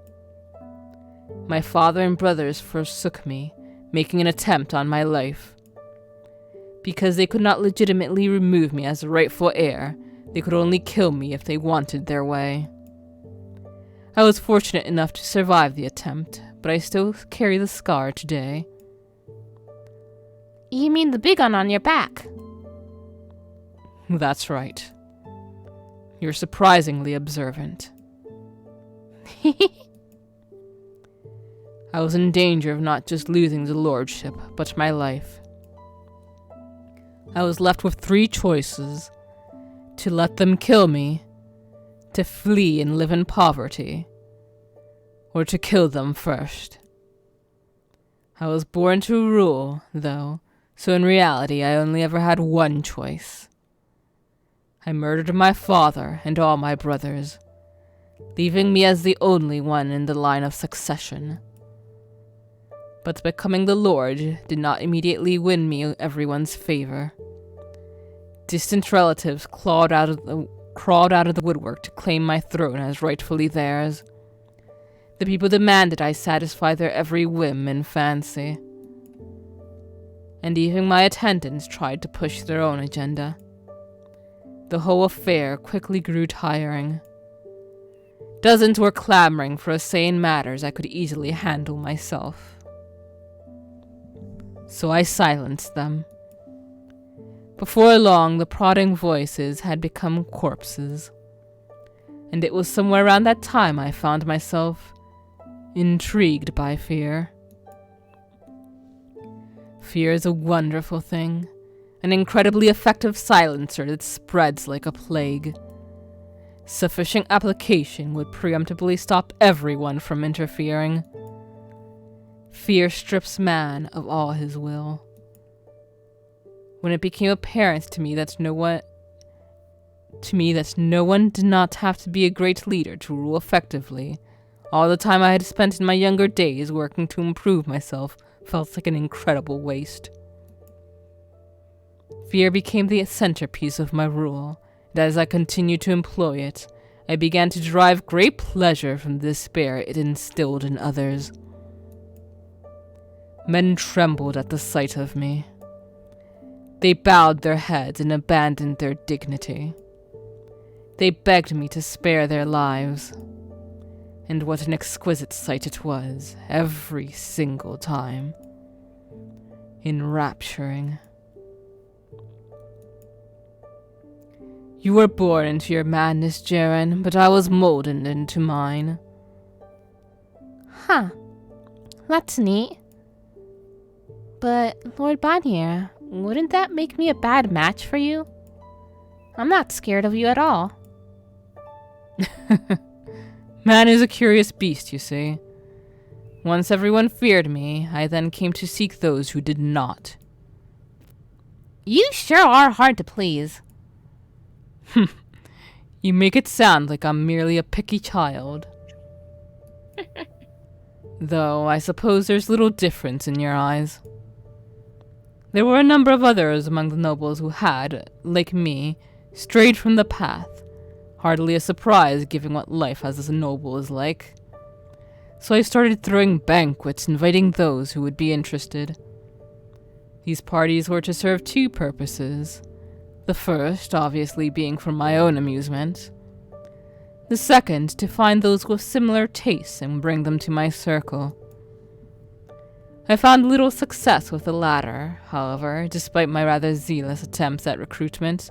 My father and brothers forsook me, making an attempt on my life. Because they could not legitimately remove me as the rightful heir, they could only kill me if they wanted their way. I was fortunate enough to survive the attempt, but I still carry the scar today. You mean the big one on your back? That's right. You're surprisingly observant. I was in danger of not just losing the lordship, but my life. I was left with 3 choices: to let them kill me, to flee and live in poverty, or to kill them first. I was born to rule, though, so in reality I only ever had one choice. I murdered my father and all my brothers, leaving me as the only one in the line of succession. But becoming the lord did not immediately win me everyone's favor. Distant relatives crawled out of the woodwork to claim my throne as rightfully theirs. The people demanded I satisfy their every whim and fancy. And even my attendants tried to push their own agenda. The whole affair quickly grew tiring. Dozens were clamoring for a say in matters I could easily handle myself. So I silenced them. Before long, the prodding voices had become corpses. And it was somewhere around that time I found myself intrigued by fear. Fear is a wonderful thing, an incredibly effective silencer that spreads like a plague. Sufficient application would preemptively stop everyone from interfering. Fear strips man of all his will. When it became apparent to me that no one did not have to be a great leader to rule effectively, all the time I had spent in my younger days working to improve myself felt like an incredible waste. Fear became the centerpiece of my rule, and as I continued to employ it, I began to derive great pleasure from the despair it instilled in others. Men trembled at the sight of me. They bowed their heads and abandoned their dignity. They begged me to spare their lives. And what an exquisite sight it was, every single time. Enrapturing. You were born into your madness, Ceren, but I was molded into mine. Huh. That's neat. But, Lord Bonnier, wouldn't that make me a bad match for you? I'm not scared of you at all. Man is a curious beast, you see. Once everyone feared me, I then came to seek those who did not. You sure are hard to please. You make it sound like I'm merely a picky child. Though I suppose there's little difference in your eyes. There were a number of others among the nobles who had, like me, strayed from the path. Hardly a surprise given what life as a noble is like. So I started throwing banquets inviting those who would be interested. These parties were to serve two purposes. The first, obviously, being for my own amusement. The second, to find those with similar tastes and bring them to my circle. I found little success with the latter, however, despite my rather zealous attempts at recruitment,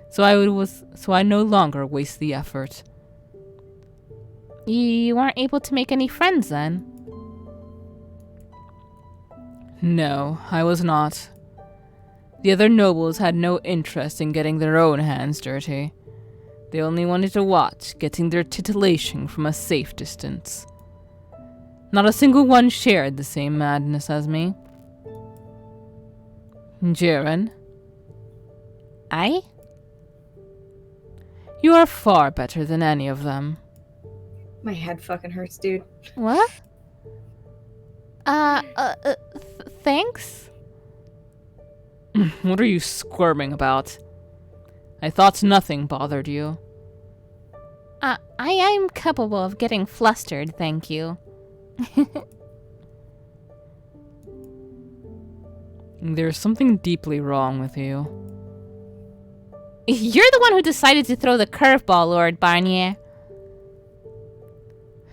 so I no longer waste the effort. You weren't able to make any friends then? No, I was not. The other nobles had no interest in getting their own hands dirty. They only wanted to watch, getting their titillation from a safe distance. Not a single one shared the same madness as me. Ceren? I? You are far better than any of them. My head fucking hurts, dude. What? Thanks? What are you squirming about? I thought nothing bothered you. I am capable of getting flustered, thank you. There's something deeply wrong with you. You're the one who decided to throw the curveball, Lord Barnier.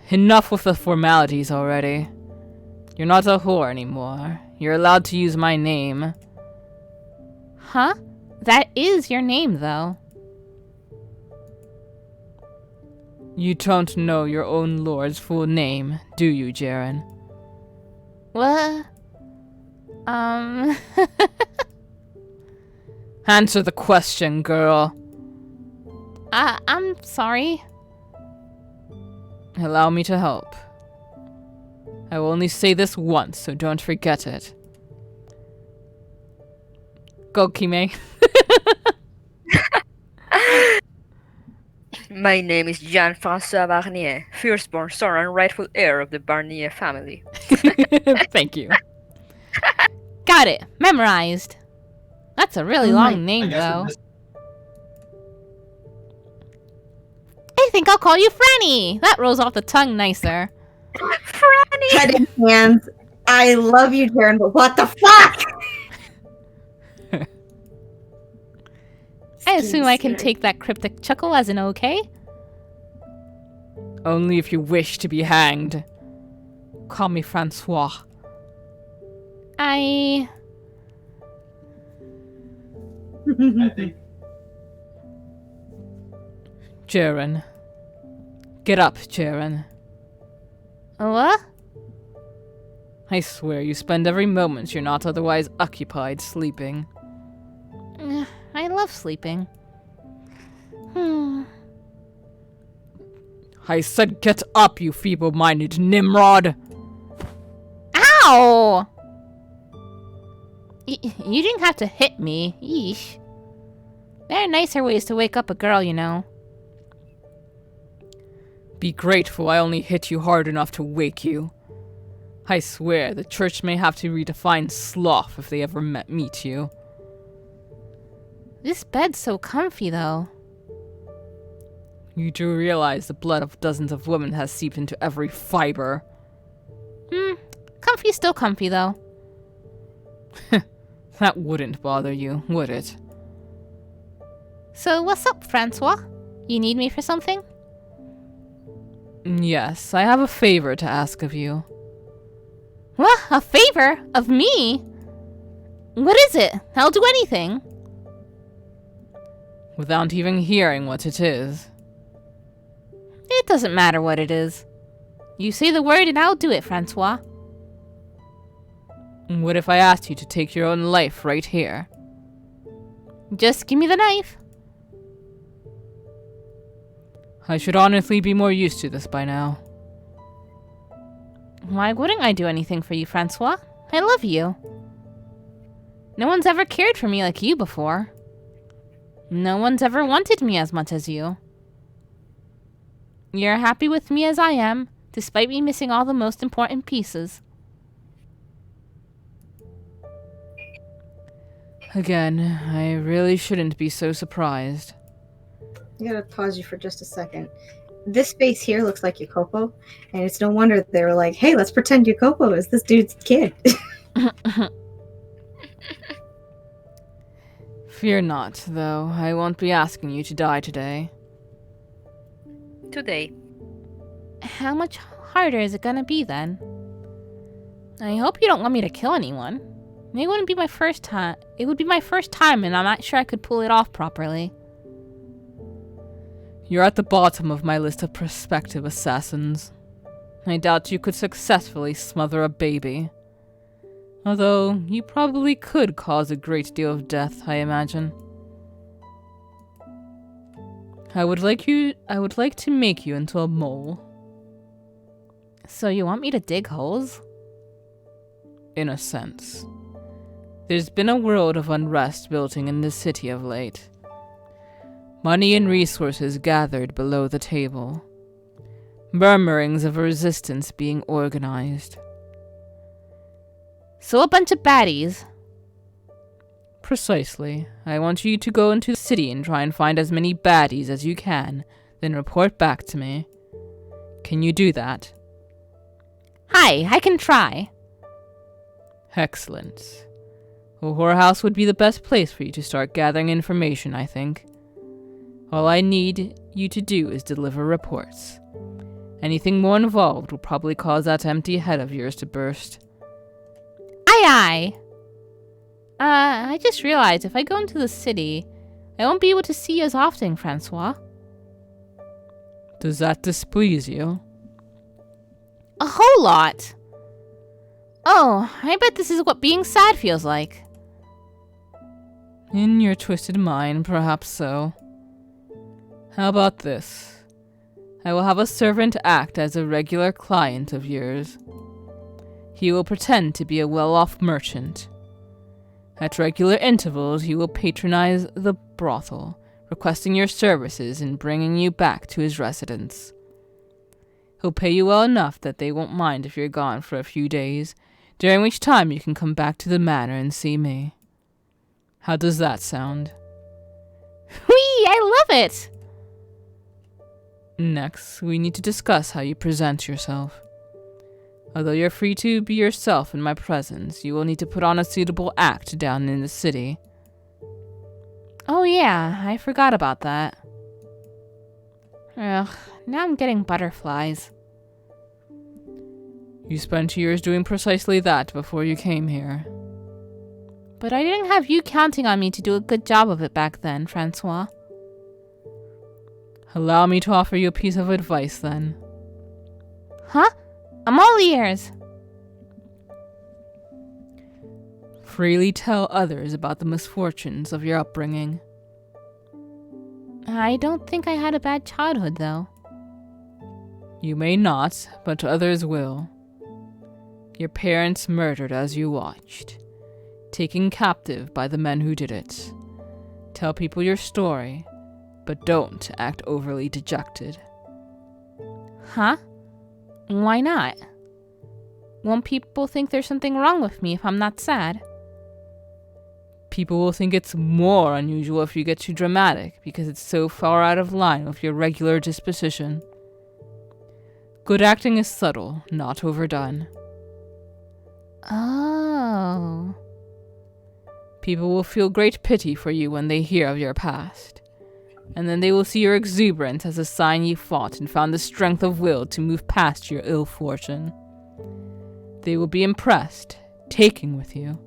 Enough with the formalities already. You're not a whore anymore. You're allowed to use my name. Huh? That is your name, though. You don't know your own lord's full name, do you, Ceren? What? Answer the question, girl. I'm sorry. Allow me to help. I will only say this once, so don't forget it. Go, Kime. My name is Jean-François Barnier, firstborn son and rightful heir of the Barnier family. Thank you. Got it. Memorized. That's a really long name, though. I think I'll call you Franny. That rolls off the tongue nicer. Franny! Head in hands. I love you, Ceren, but what the fuck? I assume I can take that cryptic chuckle as an okay? Only if you wish to be hanged. Call me Francois. I think. Ceren. Get up, Ceren. What? I swear you spend every moment you're not otherwise occupied sleeping. I love sleeping. I said get up, you feeble-minded Nimrod! Ow! You didn't have to hit me. Yeesh. There are nicer ways to wake up a girl, you know. Be grateful I only hit you hard enough to wake you. I swear the church may have to redefine sloth if they ever meet you. This bed's so comfy, though. You do realize the blood of dozens of women has seeped into every fiber. Comfy's still comfy, though. That wouldn't bother you, would it? So what's up, Francois? You need me for something? Yes, I have a favor to ask of you. What? A favor? Of me? What is it? I'll do anything. Without even hearing what it is. It doesn't matter what it is. You say the word and I'll do it, Francois. What if I asked you to take your own life right here? Just give me the knife. I should honestly be more used to this by now. Why wouldn't I do anything for you, Francois? I love you. No one's ever cared for me like you before. No one's ever wanted me as much as you. You're happy with me as I am, despite me missing all the most important pieces. Again, I really shouldn't be so surprised. I gotta pause you for just a second. This face here looks like Yakopo, and it's no wonder they were like, hey, let's pretend Yakopo is this dude's kid. Fear not, though. I won't be asking you to die today. Today. How much harder is it gonna be then? I hope you don't want me to kill anyone. It wouldn't be my first time. It would be my first time, and I'm not sure I could pull it off properly. You're at the bottom of my list of prospective assassins. I doubt you could successfully smother a baby. Although, you probably could cause a great deal of death, I imagine. I would like to make you into a mole. So you want me to dig holes? In a sense. There's been a world of unrest building in this city of late. Money and resources gathered below the table. Murmurings of resistance being organized. So a bunch of baddies. Precisely. I want you to go into the city and try and find as many baddies as you can, then report back to me. Can you do that? Hi, I can try. Excellent. A whorehouse would be the best place for you to start gathering information, I think. All I need you to do is deliver reports. Anything more involved will probably cause that empty head of yours to burst. Aye, aye. I just realized if I go into the city, I won't be able to see you as often, Francois. Does that displease you? A whole lot. Oh, I bet this is what being sad feels like. In your twisted mind, perhaps so. How about this? I will have a servant act as a regular client of yours. He will pretend to be a well-off merchant. At regular intervals, he will patronize the brothel, requesting your services and bringing you back to his residence. He'll pay you well enough that they won't mind if you're gone for a few days, during which time you can come back to the manor and see me. How does that sound? Whee! I love it! Next, we need to discuss how you present yourself. Although you're free to be yourself in my presence, you will need to put on a suitable act down in the city. Oh yeah, I forgot about that. Ugh, now I'm getting butterflies. You spent years doing precisely that before you came here. But I didn't have you counting on me to do a good job of it back then, Francois. Allow me to offer you a piece of advice, then. Huh? I'm all ears. Freely tell others about the misfortunes of your upbringing. I don't think I had a bad childhood, though. You may not, but others will. Your parents murdered as you watched, taken captive by the men who did it. Tell people your story, but don't act overly dejected. Huh? Why not? Won't people think there's something wrong with me if I'm not sad? People will think it's more unusual if you get too dramatic, because it's so far out of line with your regular disposition. Good acting is subtle, not overdone. Oh. People will feel great pity for you when they hear of your past. And then they will see your exuberance as a sign you fought and found the strength of will to move past your ill fortune. They will be impressed, taken with you.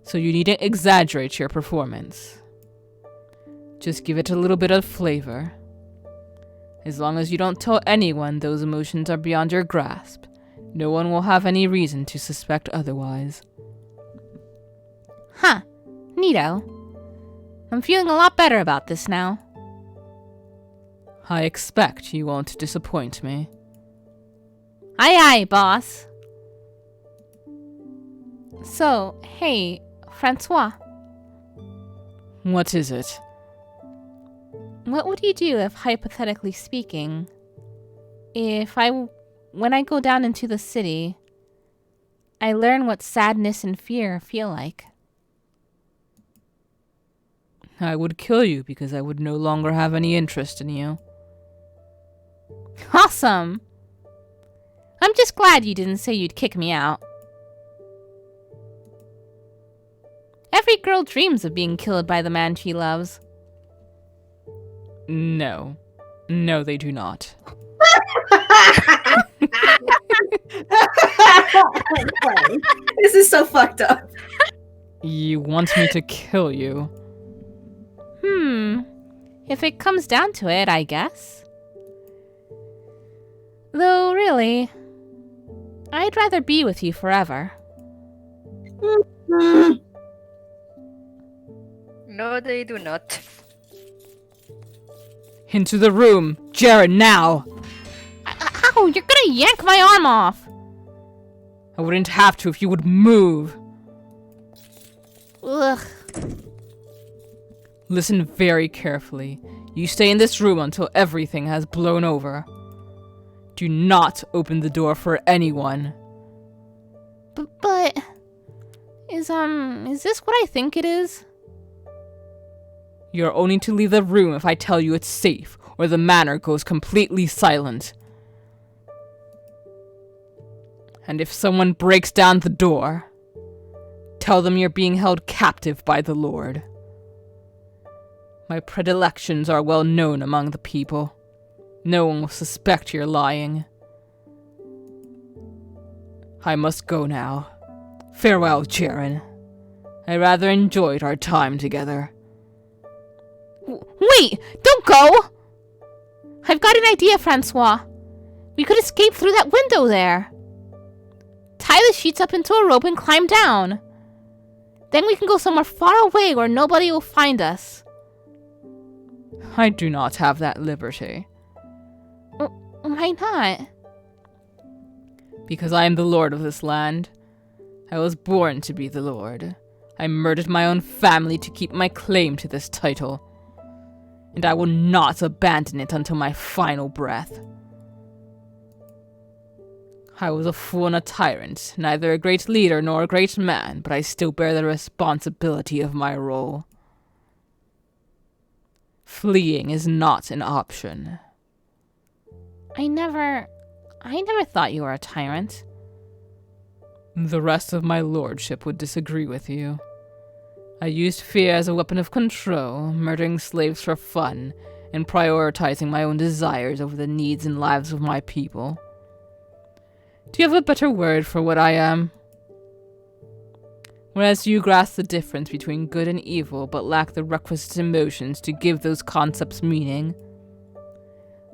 So you needn't exaggerate your performance. Just give it a little bit of flavor. As long as you don't tell anyone those emotions are beyond your grasp, no one will have any reason to suspect otherwise. Huh. Neato. I'm feeling a lot better about this now. I expect you won't disappoint me. Aye aye, boss. So, hey, Francois, What is it? what would you do if, hypothetically speaking, when I go down into the city, I learn what sadness and fear feel like? I would kill you because I would no longer have any interest in you. Awesome! I'm just glad you didn't say you'd kick me out. Every girl dreams of being killed by the man she loves. No. No, they do not. This is so fucked up. You want me to kill you? If it comes down to it, I guess. Though, really, I'd rather be with you forever. No, they do not. Into the room! Ceren, now! Ow, you're gonna yank my arm off! I wouldn't have to if you would move. Ugh. Listen very carefully. You stay in this room until everything has blown over. Do not open the door for anyone. But... Is this what I think it is? You're only to leave the room if I tell you it's safe, or the manor goes completely silent. And if someone breaks down the door, tell them you're being held captive by the Lord. My predilections are well known among the people. No one will suspect you're lying. I must go now. Farewell, Ceren. I rather enjoyed our time together. Wait! Don't go! I've got an idea, Francois. We could escape through that window there. Tie the sheets up into a rope and climb down. Then we can go somewhere far away where nobody will find us. I do not have that liberty. Why not? Because I am the lord of this land. I was born to be the lord. I murdered my own family to keep my claim to this title. And I will not abandon it until my final breath. I was a fool and a tyrant, neither a great leader nor a great man, but I still bear the responsibility of my role. Fleeing is not an option. I never thought you were a tyrant. The rest of my lordship would disagree with you. I used fear as a weapon of control, murdering slaves for fun, and prioritizing my own desires over the needs and lives of my people. Do you have a better word for what I am? Whereas you grasp the difference between good and evil, but lack the requisite emotions to give those concepts meaning,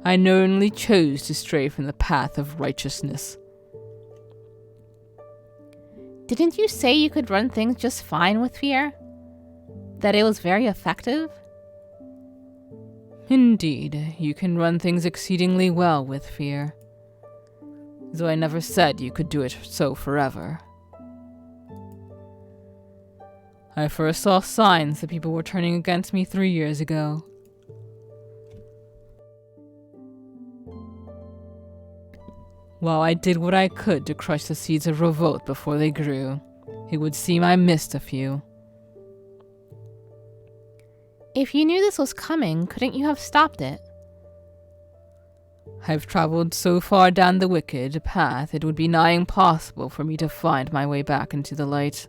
I knowingly chose to stray from the path of righteousness. Didn't you say you could run things just fine with fear? That it was very effective? Indeed, you can run things exceedingly well with fear. Though I never said you could do it so forever. I first saw signs that people were turning against me 3 years ago. While I did what I could to crush the seeds of revolt before they grew, it would seem I missed a few. If you knew this was coming, couldn't you have stopped it? I've traveled so far down the wicked path, it would be nigh impossible for me to find my way back into the light.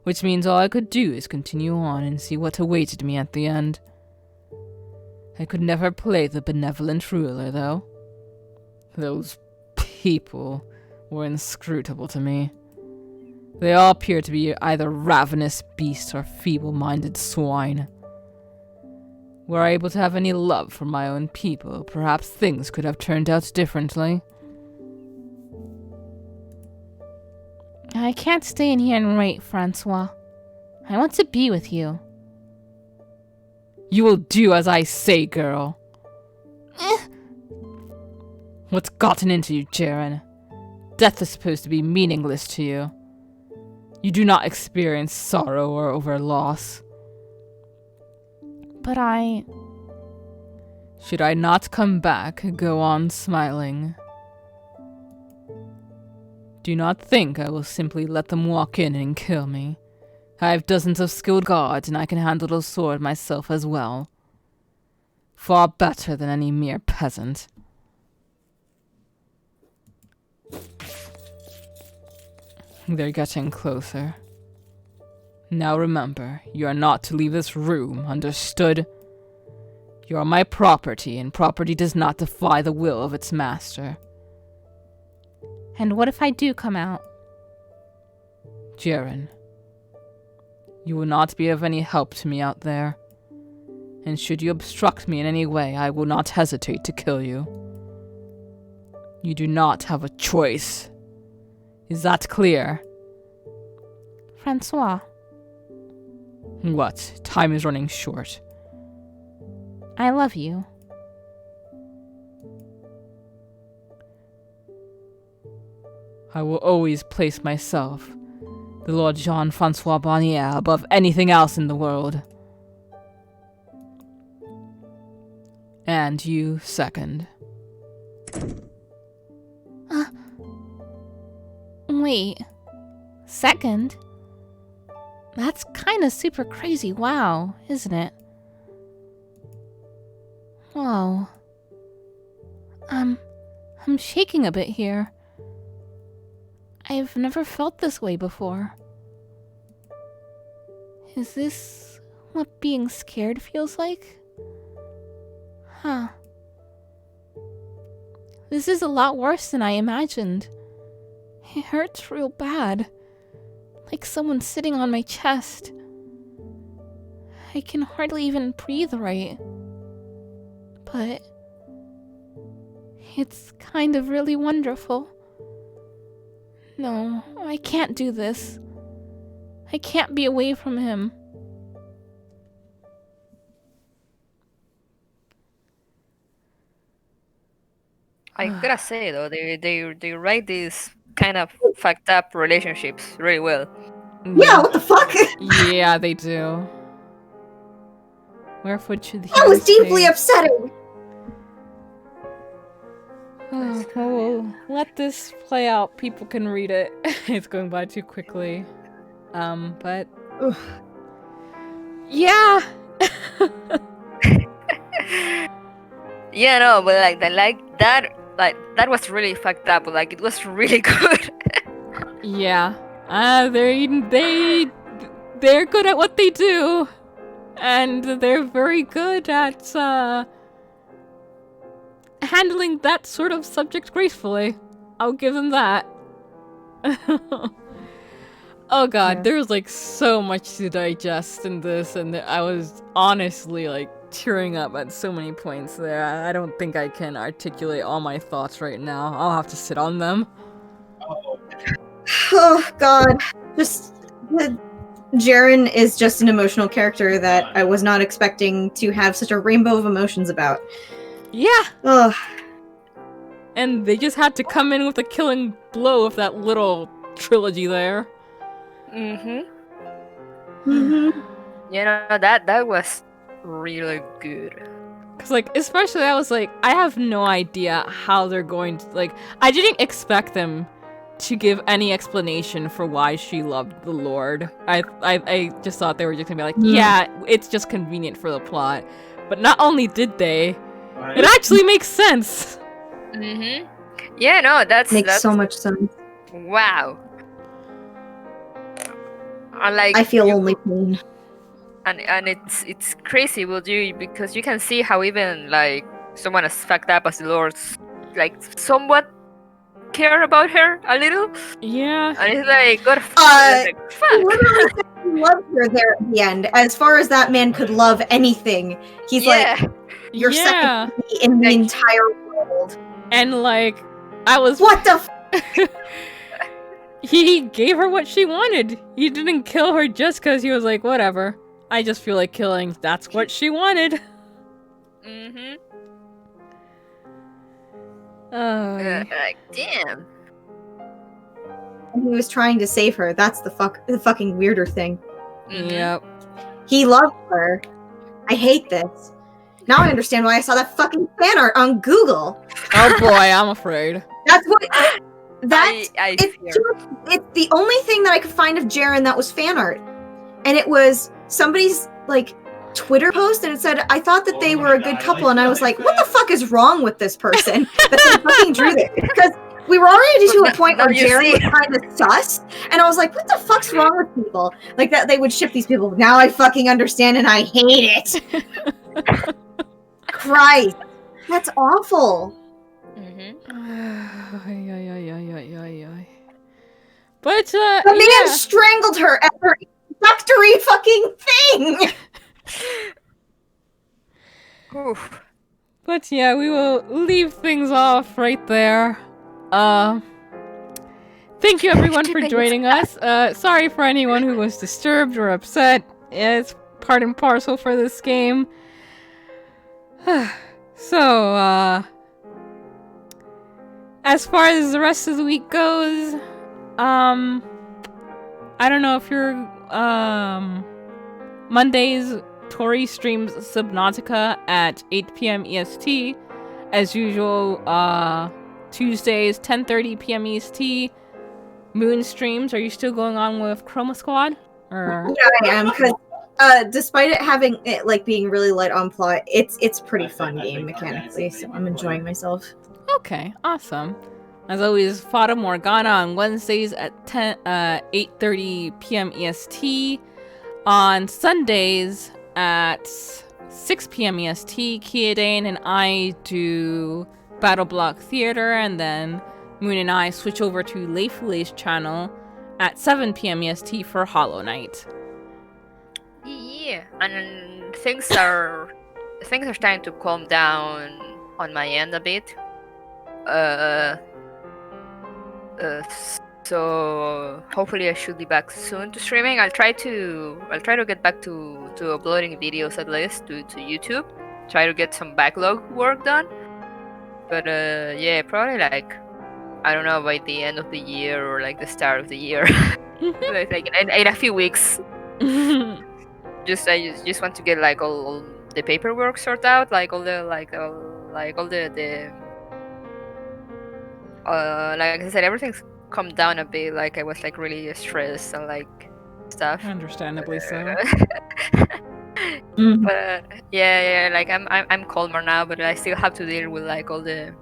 Which means all I could do is continue on and see what awaited me at the end. I could never play the benevolent ruler, though. Those people were inscrutable to me. They all appear to be either ravenous beasts or feeble-minded swine. Were I able to have any love for my own people, perhaps things could have turned out differently. I can't stay in here and wait, Francois. I want to be with you. You will do as I say, girl. What's gotten into you, Ceren? Death is supposed to be meaningless to you. You do not experience sorrow or over loss. But I... Should I not come back, go on smiling. Do not think I will simply let them walk in and kill me. I have dozens of skilled guards, and I can handle the sword myself as well. Far better than any mere peasant. They're getting closer. Now remember, you are not to leave this room, understood? You are my property, and property does not defy the will of its master. And what if I do come out? Ceren, you will not be of any help to me out there. And should you obstruct me in any way, I will not hesitate to kill you. You do not have a choice. Is that clear? Francois. What? Time is running short. I love you. I will always place myself, the Lord Jean-Francois Bonnier, above anything else in the world. And you second. Wait. Second? That's kinda super crazy, wow, isn't it? Whoa. I'm shaking a bit here. I've never felt this way before. Is this what being scared feels like? Huh. This is a lot worse than I imagined. It hurts real bad. Like someone sitting on my chest. I can hardly even breathe right. But it's kind of really wonderful. No, I can't do this. I can't be away from him. I gotta say though, they write these kind of fucked up relationships really well. Yeah, what the fuck? Yeah, they do. Wherefore should he That was deeply say- upsetting. Oh, well, let this play out. People can read it. It's going by too quickly. But Ugh. yeah. Yeah, no, but that was really fucked up. But like, it was really good. Yeah. They're good at what they do. And they're very good at handling that sort of subject gracefully. I'll give them that. Oh god, Yeah. there's like so much to digest in this, and I was honestly like tearing up at so many points there. I don't think I can articulate all my thoughts right now. I'll have to sit on them. Oh god. Ceren is just an emotional character that I was not expecting to have such a rainbow of emotions about. Yeah! Ugh. And they just had to come in with a killing blow of that little trilogy there. Mm-hmm. You know, that was really good. Cause like, especially I was like, I have no idea how they're going to, like, I didn't expect them to give any explanation for why she loved the Lord. I just thought they were just gonna be like, yeah, it's just convenient for the plot. But not only did they, it actually makes sense. Yeah, no, that's So much sense. wow. And like I feel only pain. and it's crazy with you because you can see how even like someone as fucked up as the Lord's like somewhat care about her a little. Yeah. And it's like God He fuck. literally said he loved her there at the end. As far as that man could love anything, he's like, you're Yeah. second to me in the Like- entire world. And like, I was. What the He gave her what she wanted. He didn't kill her just because he was like, whatever. I just feel like killing. That's what she wanted. Like, damn. And he was trying to save her. That's the fucking weirder thing. Mhm. Yep. He loved her. I hate this. Now I understand why I saw that fucking fan art on Google. Oh boy, I'm afraid. That's what. That's I it's fear. it's the only thing that I could find of Ceren that was fan art, and it was somebody's like Twitter post, and it said, "I thought that they were a good couple," and I was like, "What the fuck is wrong with this person that they fucking drew this?" Because we were already to a point where Now you Ceren see. was kind of sus, and I was like, "What the fuck's wrong with people like that? They would ship these people." Now I fucking understand, and I hate it. Christ, that's awful. Mhm. But The man yeah. strangled her at her introductory fucking thing. Oof. But yeah, we will leave things off right there. Thank you everyone for joining us. Sorry for anyone who was disturbed or upset. It's part and parcel for this game. So, as far as the rest of the week goes, I don't know if you're, Mondays, Tori streams Subnautica at 8 p.m. EST. As usual, Tuesdays, 10:30 p.m. EST. Moon streams. Are you still going on with Chroma Squad? Or Yeah, I am, because despite it having it like being really light on plot, it's pretty fun game mechanically, so I'm enjoying myself. okay, awesome. As always, FataMor on Wednesdays at 8:30 p.m. EST. On Sundays at 6 p.m. EST, Kiadane and I do Battle Block Theater, and then Moon and I switch over to Leifulei's channel at 7 p.m. EST for Hollow Knight. Yeah, and things are starting to calm down on my end a bit. So hopefully I should be back soon to streaming. I'll try to get back to uploading videos at least to YouTube. Try to get some backlog work done. But yeah, probably like I don't know, by the end of the year or like the start of the year. like in a few weeks. I just want to get like all the paperwork sorted out, like all the like I said, everything's come down a bit. Like I was like really stressed and like stuff. Understandably so. But yeah, like I'm calmer now, but I still have to deal with like a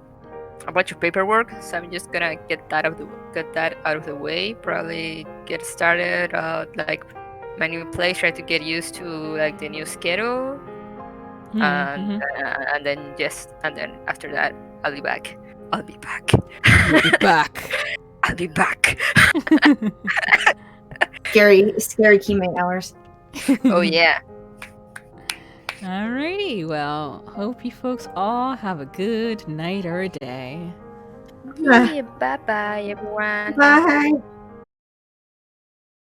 bunch of paperwork. So I'm just gonna get that out of the way. Probably get started like my new place. Try to get used to like the new schedule, and then after that I'll be back. I'll be back. You'll be back. I'll be back. Scary teammate hours. Oh yeah. Alrighty, well, hope you folks all have a good night or a day. Yeah, bye bye everyone. Bye.